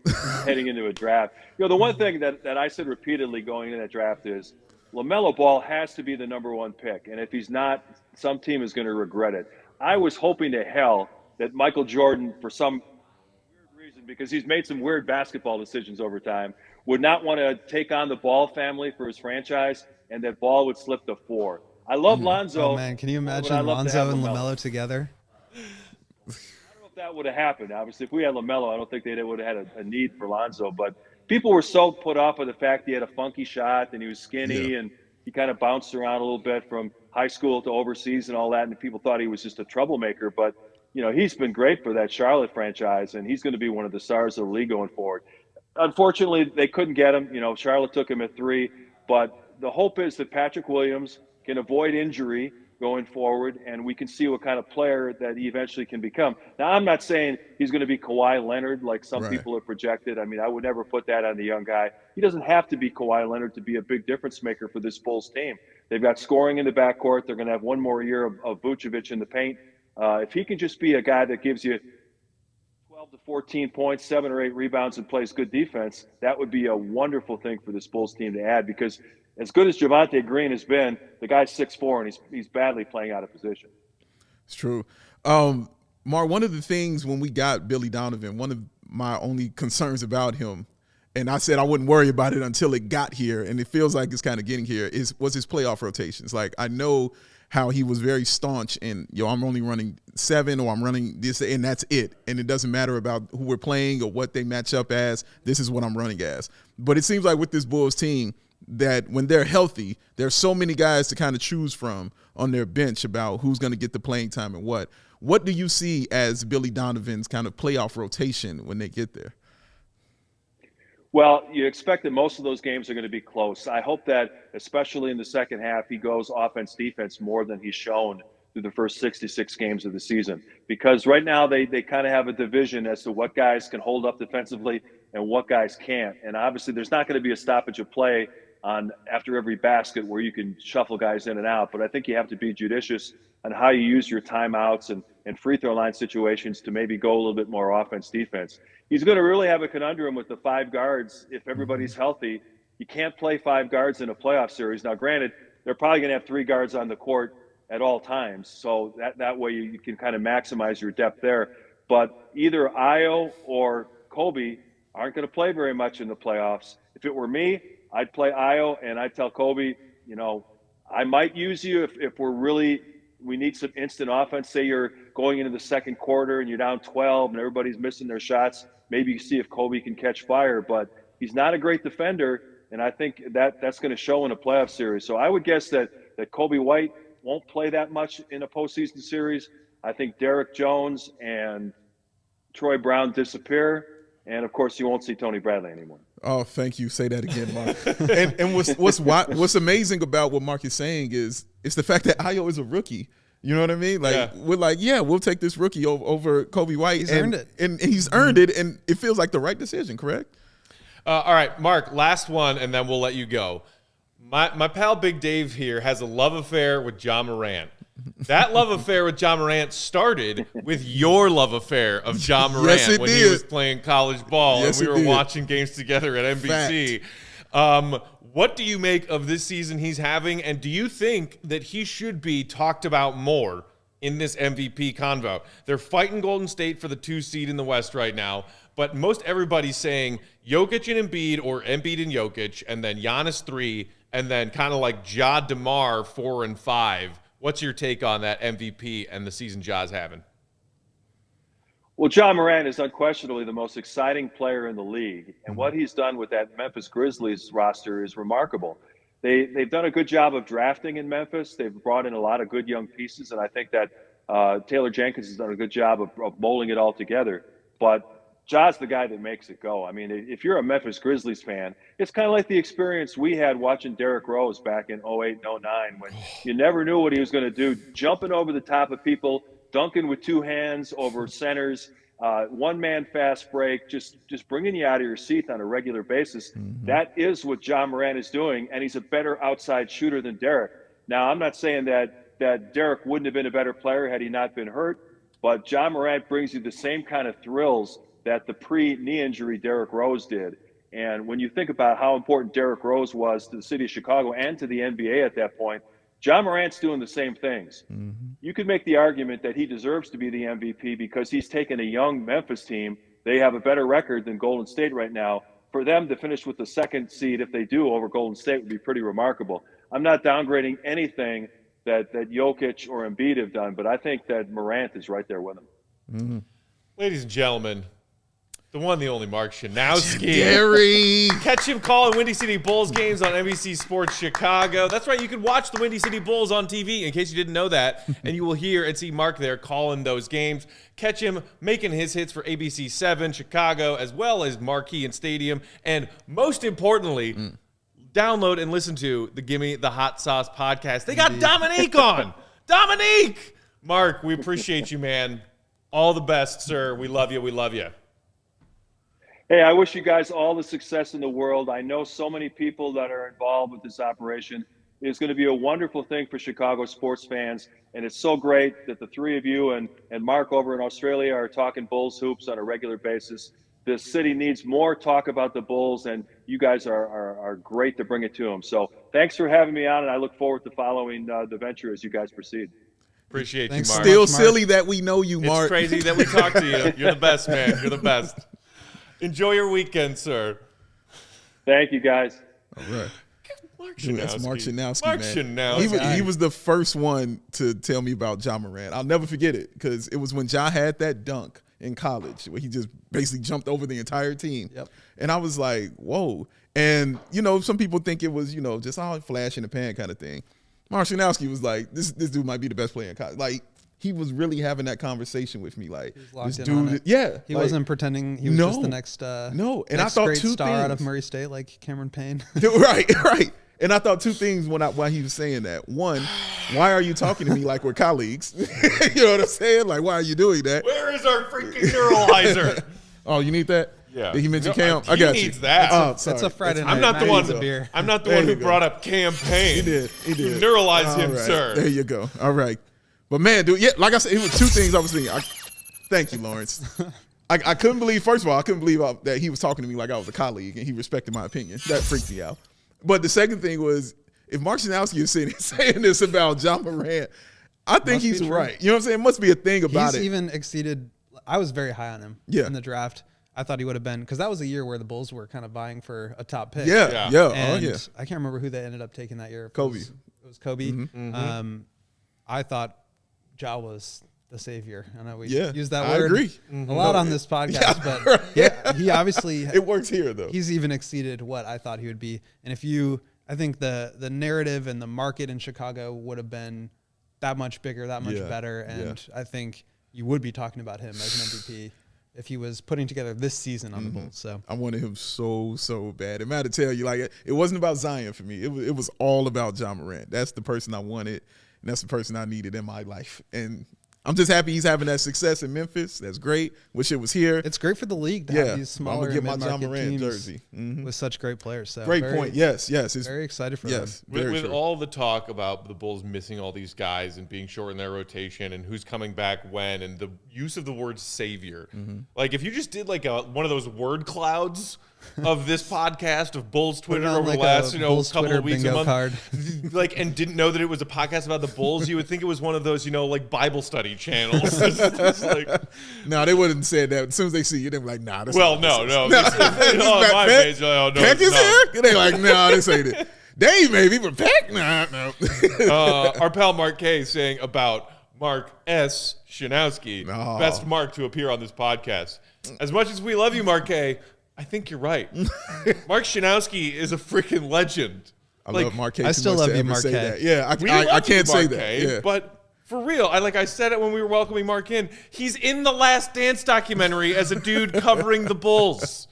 heading into a draft. The one thing that I said repeatedly going into that draft is LaMelo Ball has to be the number 1 pick. And if he's not, some team is going to regret it. I was hoping to hell that Michael Jordan, for some weird reason, because he's made some weird basketball decisions over time, would not want to take on the Ball family for his franchise, and that Ball would slip to 4. I love Lonzo. Oh, man, can you imagine Lonzo and LaMelo together? I don't know if that would have happened. Obviously, if we had LaMelo, I don't think they would have had a need for Lonzo. But people were so put off by the fact he had a funky shot and he was skinny and he kind of bounced around a little bit from high school to overseas and all that. And people thought he was just a troublemaker. But, he's been great for that Charlotte franchise, and he's going to be one of the stars of the league going forward. Unfortunately, they couldn't get him. Charlotte took him at 3. But the hope is that Patrick Williams can avoid injury going forward, and we can see what kind of player that he eventually can become. Now, I'm not saying he's going to be Kawhi Leonard like some people have projected. I mean, I would never put that on the young guy. He doesn't have to be Kawhi Leonard to be a big difference maker for this Bulls team. They've got scoring in the backcourt. They're going to have one more year of Vucevic in the paint. If he can just be a guy that gives you 12 to 14 points, 7 or 8 rebounds, and plays good defense, that would be a wonderful thing for this Bulls team to add, because as good as Javonte Green has been, the guy's 6'4", and he's badly playing out of position. It's true. Mark, one of the things when we got Billy Donovan, one of my only concerns about him, and I said I wouldn't worry about it until it got here, and it feels like it's kind of getting here, was his playoff rotations. Like, I know how he was very staunch and, I'm only running 7 or I'm running this and that's it. And it doesn't matter about who we're playing or what they match up as. This is what I'm running as. But it seems like with this Bulls team that when they're healthy, there's so many guys to kind of choose from on their bench about who's going to get the playing time and what. What do you see as Billy Donovan's kind of playoff rotation when they get there? Well, you expect that most of those games are going to be close. I hope that, especially in the second half, he goes offense-defense more than he's shown through the first 66 games of the season. Because right now they kind of have a division as to what guys can hold up defensively and what guys can't. And obviously there's not going to be a stoppage of play on after every basket where you can shuffle guys in and out. But I think you have to be judicious on how you use your timeouts and free throw line situations to maybe go a little bit more offense-defense. He's going to really have a conundrum with the 5 guards if everybody's healthy. You can't play 5 guards in a playoff series. Now, granted, they're probably going to have 3 guards on the court at all times, so that way you can kind of maximize your depth there. But either Ayo or Kobe aren't going to play very much in the playoffs. If it were me, I'd play Ayo, and I'd tell Kobe, I might use you if we need some instant offense. Say you're going into the second quarter and you're down 12 and everybody's missing their shots. Maybe you see if Kobe can catch fire, but he's not a great defender, and I think that's going to show in a playoff series. So I would guess that Kobe White won't play that much in a postseason series. I think Derek Jones and Troy Brown disappear, and of course you won't see Tony Bradley anymore. Oh, thank you. Say that again, Mark. and what's amazing about what Mark is saying is it's the fact that Ayo is a rookie. You know what I mean? We're like, we'll take this rookie over Kobe White. He's earned it. And he's earned it, and it feels like the right decision, correct? All right, Mark, last one, and then we'll let you go. My pal Big Dave here has a love affair with Ja Morant. That love affair with Ja Morant started with your love affair of Ja Morant Yes, when did. he was playing college ball Yes, and we it were did. watching games together at NBC. What do you make of this season he's having, and do you think that he should be talked about more in this MVP convo? They're fighting Golden State for the 2 seed in the West right now, but most everybody's saying Jokic and Embiid or Embiid and Jokic, and then Giannis 3, and then kind of like Ja DeMar 4 and 5. What's your take on that MVP and the season Ja's having? Well, Ja Morant is unquestionably the most exciting player in the league, and what he's done with that Memphis Grizzlies roster is remarkable. They've done a good job of drafting in Memphis. They've brought in a lot of good young pieces, and I think that Taylor Jenkins has done a good job of molding it all together. But Ja's the guy that makes it go. I mean, if you're a Memphis Grizzlies fan, it's kind of like the experience we had watching Derrick Rose back in 08 and 09 when you never knew what he was going to do, jumping over the top of people, dunking with 2 hands over centers, one-man fast break, just bringing you out of your seat on a regular basis. Mm-hmm. That is what Ja Morant is doing, and he's a better outside shooter than Derek. Now, I'm not saying that Derek wouldn't have been a better player had he not been hurt, but Ja Morant brings you the same kind of thrills that the pre-knee injury Derrick Rose did. And when you think about how important Derrick Rose was to the city of Chicago and to the NBA at that point, Ja Morant's doing the same things. Mm-hmm. You could make the argument that he deserves to be the MVP because he's taken a young Memphis team. They have a better record than Golden State right now. For them to finish with the 2nd seed, if they do, over Golden State would be pretty remarkable. I'm not downgrading anything that Jokic or Embiid have done, but I think that Morant is right there with him. Mm-hmm. Ladies and gentlemen, the one, the only Mark Schanowski. Gary. Catch him calling Windy City Bulls games on NBC Sports Chicago. That's right, you can watch the Windy City Bulls on TV, in case you didn't know that, and you will hear and see Mark there calling those games. Catch him making his hits for ABC 7 Chicago, as well as Marquee and Stadium, and most importantly, download and listen to the Gimme the Hot Sauce podcast. They got Dominique on. Dominique! Mark, we appreciate you, man. All the best, sir. We love you. We love you. Hey, I wish you guys all the success in the world. I know so many people that are involved with this operation. It's going to be a wonderful thing for Chicago sports fans, and it's so great that the 3 of you and Mark over in Australia are talking Bulls hoops on a regular basis. The city needs more talk about the Bulls, and you guys are great to bring it to them. So thanks for having me on, and I look forward to following the venture as you guys proceed. Appreciate Thanks you, Mark. Still Mark. silly that we know you, Mark. It's crazy that we talked to you. You're the best, man. You're the best. Enjoy your weekend, sir. Thank you, guys. All right. Dude, that's Mark Schanowski, Mark man. Schanowski. He was the first one to tell me about Ja Morant. I'll never forget it because it was when Ja had that dunk in college where he just basically jumped over the entire team. Yep. And I was like, whoa. And, some people think it was, just all flash in the pan kind of thing. Mark Schanowski was like, this dude might be the best player in college. Like, he was really having that conversation with me. Like, this dude, he wasn't pretending he was just the next, and next I thought great two star things. out of Murray State, like Cameron Payne. right. And I thought two things while he was saying that. One, why are you talking to me like we're colleagues? You know what I'm saying? Like, why are you doing that? Where is our freaking neuralizer? Oh, you need that? Yeah. Did he mention Cam? I got He you. needs that. That's a Friday night. I'm not the one. Beer. I'm not the one who brought up campaign. He did. You neuralize him, All right. sir. There you go. All right. But man, dude, yeah, like I said, it was two things I was thinking. Thank you, Lawrence. I couldn't believe, first of all, that he was talking to me like I was a colleague and he respected my opinion. That freaked me out. But the second thing was, if Mark Schanowski is sitting saying this about Ja Morant, I think he's right. You know what I'm saying? It must be a thing about it. He's even exceeded. I was very high on him in the draft. I thought he would have been, because that was a year where the Bulls were kind of vying for a top pick. Yeah. And I can't remember who they ended up taking that year. Kobe. It was Kobe. Mm-hmm. I thought Ja was the savior. I know we use that word a lot on this podcast, but he obviously it works here though. He's even exceeded what I thought he would be. And I think the narrative and the market in Chicago would have been that much bigger, that much better, and I think you would be talking about him as an MVP if he was putting together this season on the Bulls. So I wanted him so bad. And I had to tell you, like, it wasn't about Zion for me. It was all about Ja Morant. That's the person I wanted, and that's the person I needed in my life. And I'm just happy he's having that success in Memphis. That's great. Wish it was here. It's great for the league to have these smaller I'm gonna get my Ja mid-market Morant teams jersey with such great players. So great point. Yes. It's very excited for them. With all the talk about the Bulls missing all these guys and being short in their rotation and who's coming back when, and the use of the word savior. Like, if you just did like one of those word clouds of this podcast of Bulls Twitter over the last couple of weeks, a month, like, and didn't know that it was a podcast about the Bulls, you would think it was one of those like Bible study channels. It's like, no, they wouldn't say that. As soon as they see you, they're like, nah. That's no. Peck is here. They're like, nah, this ain't it. Dave maybe, but Peck, no. Our pal Mark K saying about Mark S. Schanowski, best Mark to appear on this podcast. As much as we love you, Mark K, I think you're right. Mark Schanowski is a freaking legend. I love Mark K. I still love you, Mark K. Yeah, I can't say that. Yeah. But for real, I said it when we were welcoming Mark in. He's in the Last Dance documentary as a dude covering the Bulls.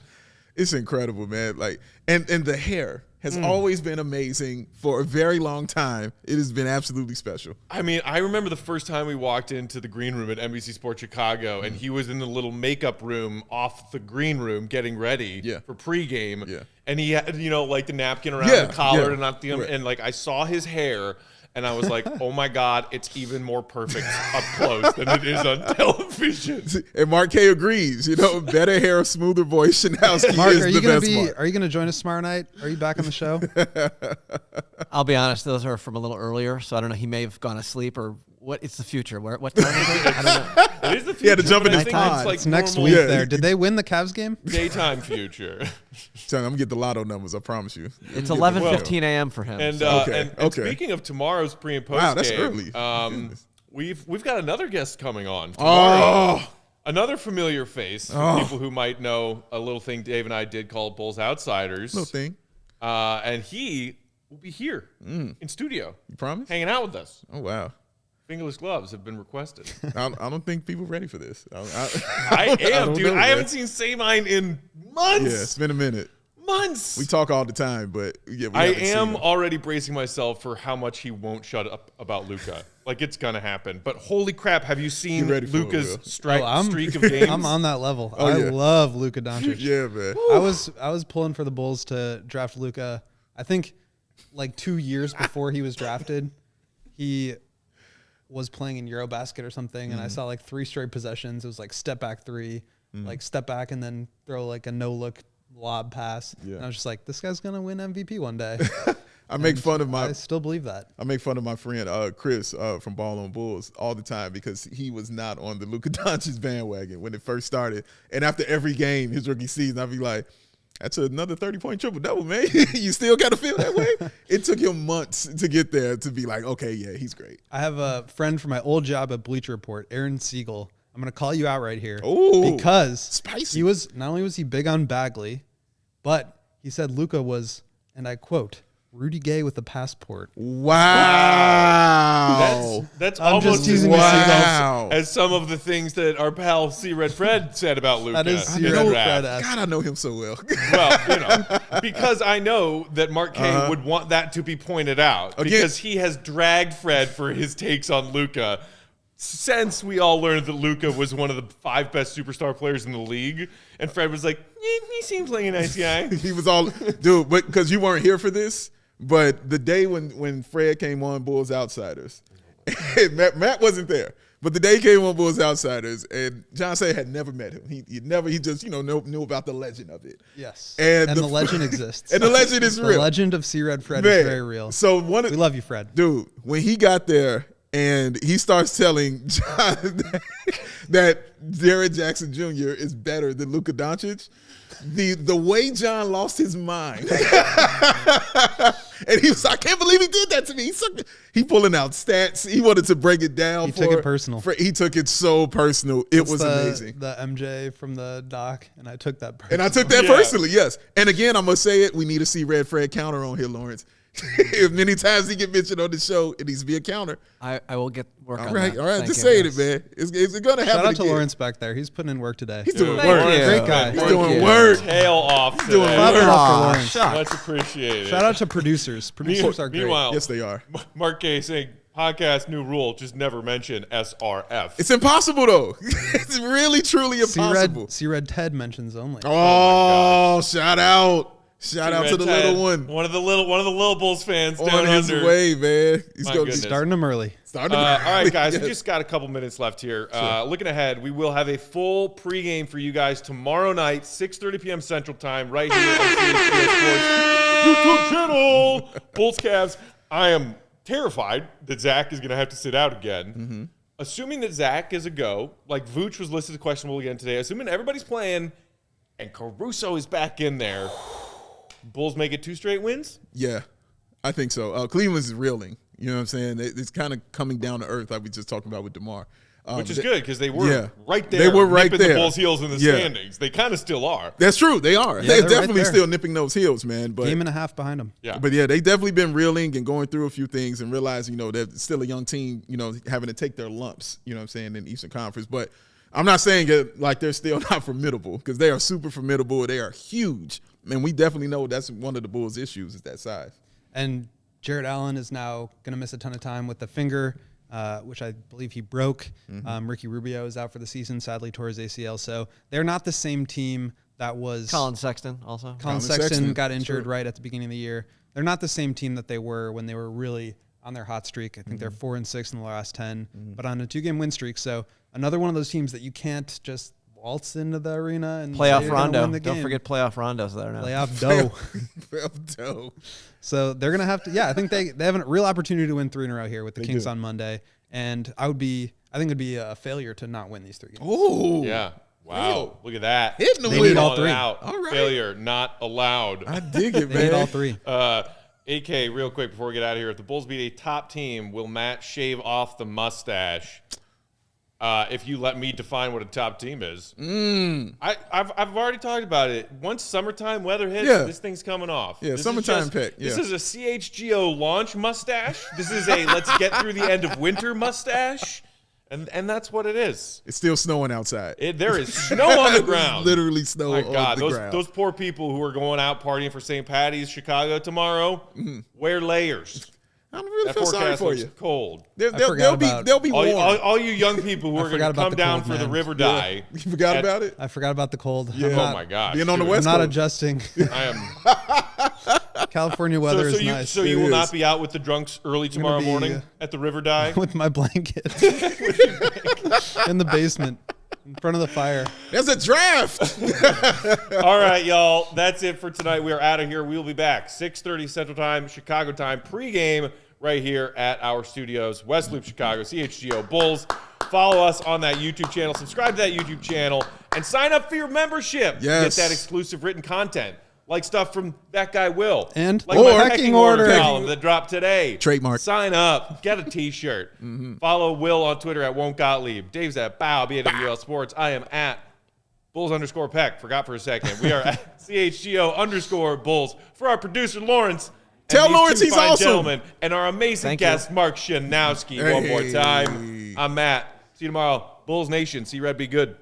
It's incredible, man. Like, and the hair has always been amazing for a very long time. It has been absolutely special. I mean, I remember the first time we walked into the green room at NBC Sports Chicago, and he was in the little makeup room off the green room getting ready for pregame. Yeah. And he had, like the napkin around the collar and not the, and like I saw his hair. And I was like, oh, my God, it's even more perfect up close than it is on television. And Mark K agrees. Better hair, smoother voice. Schanowski Mark, is the best Mark. Are you going to join us tomorrow night? Are you back on the show? I'll be honest. Those are from a little earlier, so I don't know. He may have gone asleep or what. It's the future. What time is it? I don't know. It is the future. He had to jump in his pod. It's next week there. Did they win the Cavs game? Daytime future. I'm going to get the lotto numbers, I promise you. It's 11:15 a.m. for him. And, and speaking of tomorrow's pre- and post wow, that's game, early. We've got another guest coming on tomorrow. Another familiar face for people who might know a little thing Dave and I did called Bulls Outsiders. Little thing. And he will be here in studio. You promise? Hanging out with us. Oh, wow. Fingerless gloves have been requested. I don't think people are ready for this. I am, dude. I haven't seen Samine in months. Yeah, it's been a minute. Months. We talk all the time, but we I am already bracing myself for how much he won't shut up about Luka. Like, it's gonna happen. But holy crap, have you seen Luka's streak of games? I'm on that level. I love Luka Doncic. Yeah, man. I was pulling for the Bulls to draft Luka. I think like 2 years before he was drafted, he was playing in Eurobasket or something, and I saw like 3 straight possessions. It was like step back 3, like step back and then throw like a no look lob pass. Yeah. And I was just like, this guy's gonna win MVP one day. I still believe that. I make fun of my friend Chris from Ball on Bulls all the time because he was not on the Luka Doncic bandwagon when it first started. And after every game, his rookie season, I'd be like, That's another 30-point triple-double, man. You still got to feel that way? It took him months to get there to be like, okay, yeah, he's great. I have a friend from my old job at Bleacher Report, Aaron Siegel. I'm going to call you out right here. Ooh, because spicy. he was not only was he big on Bagley, but he said Luka was, and I quote, Rudy Gay with a passport. Wow. That's I'm almost just teasing as Wow. much as some of the things that our pal C. Red Fred said about Luka. That is C. in Red the draft. Fred. God, I know him so well. Well, because I know that Mark K would want that to be pointed out because he has dragged Fred for his takes on Luka since we all learned that Luka was one of the 5 best superstar players in the league. And Fred was like, he seems like a nice guy. He was all, dude, but because you weren't here for this, but the day when Fred came on Bulls Outsiders, Matt wasn't there. But the day he came on Bulls Outsiders, and John Say had never met him. He just knew about the legend of it. Yes. And the legend exists. And the legend is real. The legend of C. Red Fred Man, is very real. So we love you, Fred. Dude, when he got there and he starts telling John that Derrick Jackson Jr. is better than Luka Doncic, the way John lost his mind. And he was, I can't believe he did that to me. He pulling out stats. He wanted to break it down. He took it personal. He took it so personal. It was amazing. The MJ from the doc, and I took that personally. And I took that personally, yes. And again, I must say it, we need to see Red Fred counter on here, Lawrence. If many times he get mentioned on the show, it needs to be a counter. I will get work on Right, that. all right, Thank just you. saying Yes. it, man. It's going to happen Shout out to again. Lawrence back there. He's putting in work today. He's doing Thank work. you. Great guy. He's Thank doing you. work. Tail off today. doing Clap it work. up for Lawrence. Much appreciated. Shout out to producers. Producers are great. Meanwhile, Yes, they are. Mark K saying, podcast new rule, just never mention SRF. It's impossible, though. It's really, truly impossible. C-Red Ted mentions only. Oh, shout out. Shout out to the Ted, little one. One of the little Bulls fans down On his under. way, man. He's My going goodness. Starting them early. All right, guys, we Yes. just got a couple minutes left here. Looking ahead, we will have a full pregame for you guys tomorrow night, 6:30 p.m. Central Time, right here on CHGO Sports YouTube channel. Bulls Cavs. I am terrified that Zach is going to have to sit out again. Mm-hmm. Assuming that Zach is a go, like Vooch was listed as questionable again today, assuming everybody's playing and Caruso is back in there, Bulls make it 2 straight wins? Yeah, I think so. Cleveland's reeling. You know what I'm saying? It's kind of coming down to earth like we just talked about with DeMar. Which is good because they were right there. They were right nipping there. the Bulls' heels in the standings. They kind of still are. That's true. They are. Yeah, They're they're definitely right there. still nipping those heels, man. But Game and a half behind them. Yeah. But yeah, they definitely been reeling and going through a few things and realizing, they're still a young team, having to take their lumps, in the Eastern Conference. But I'm not saying it like they're still not formidable because they are super formidable. They are huge. And we definitely know that's one of the Bulls' issues is that size. And Jarrett Allen is now going to miss a ton of time with the finger, which I believe he broke. Ricky Rubio is out for the season, sadly tore his ACL. So they're not the same team that was. Colin Sexton also. Colin Sexton Sexton got injured true. right at the beginning of the year. They're not the same team that they were when they were really on their hot streak. I think they're 4-6 in the last 10, but on a 2-game win streak. So another one of those teams that you can't just waltz into the arena and say Playoff you're gonna Rondo. win the Don't game. forget playoff Rondo's there now. Playoff dough. Dope. So they're going to have to, I think they have a real opportunity to win 3 in a row here with the Kings do. on Monday. And I think it'd be a failure to not win these 3 games. Oh, Yeah. Wow. Look at that. Hitting the They wheel. need all 3. Out. All right. Failure not allowed. I dig it, They need all man. 3. AK, real quick before we get out of here, if the Bulls beat a top team, will Matt shave off the mustache? If you let me define what a top team is. I've already talked about it. Once summertime weather hits, this thing's coming off. Yeah, This is summertime pick, This yeah. is a CHGO launch mustache. This is a let's get through the end of winter mustache. And that's what it is. It's still snowing outside. There is snow on the ground. Literally snow My on God, the ground. those poor people who are going out partying for St. Patty's, Chicago tomorrow, wear layers. I don't really That feel sorry forecast for looks you. cold. They'll be All warm. you young people who are going forgot to about come the down cold, for the man. river die. You forgot about it? I forgot about the cold. Yeah. Oh my gosh. Being on the dude. West I'm not Coast. adjusting. I am. California weather is so you, nice. so you It will is. not be out with the drunks early tomorrow be, morning at the river die? With my blanket in the basement in front of the fire. There's a draft. All right, y'all. That's it for tonight. We are out of here. We will be back 6:30 Central Time, Chicago time, pregame right here at our studios, West Loop, Chicago, CHGO Bulls. Follow us on that YouTube channel. Subscribe to that YouTube channel and sign up for your membership. Yes. To get that exclusive written content. like stuff from that guy Will. And like or my pecking order column that dropped today. Trademark. Sign up. Get a t-shirt. Follow Will on Twitter at @Won'tGottlieb. Dave's at Bow, BAWL Sports. I am at Bulls_Peck. Forgot for a second. We are at CHGO_Bulls. For our producer, Lawrence. Tell these Lawrence two he's fine awesome. Gentlemen, and our amazing Thank guest, Mark Schanowski. One more time. I'm Matt. See you tomorrow. Bulls Nation. See Red be good.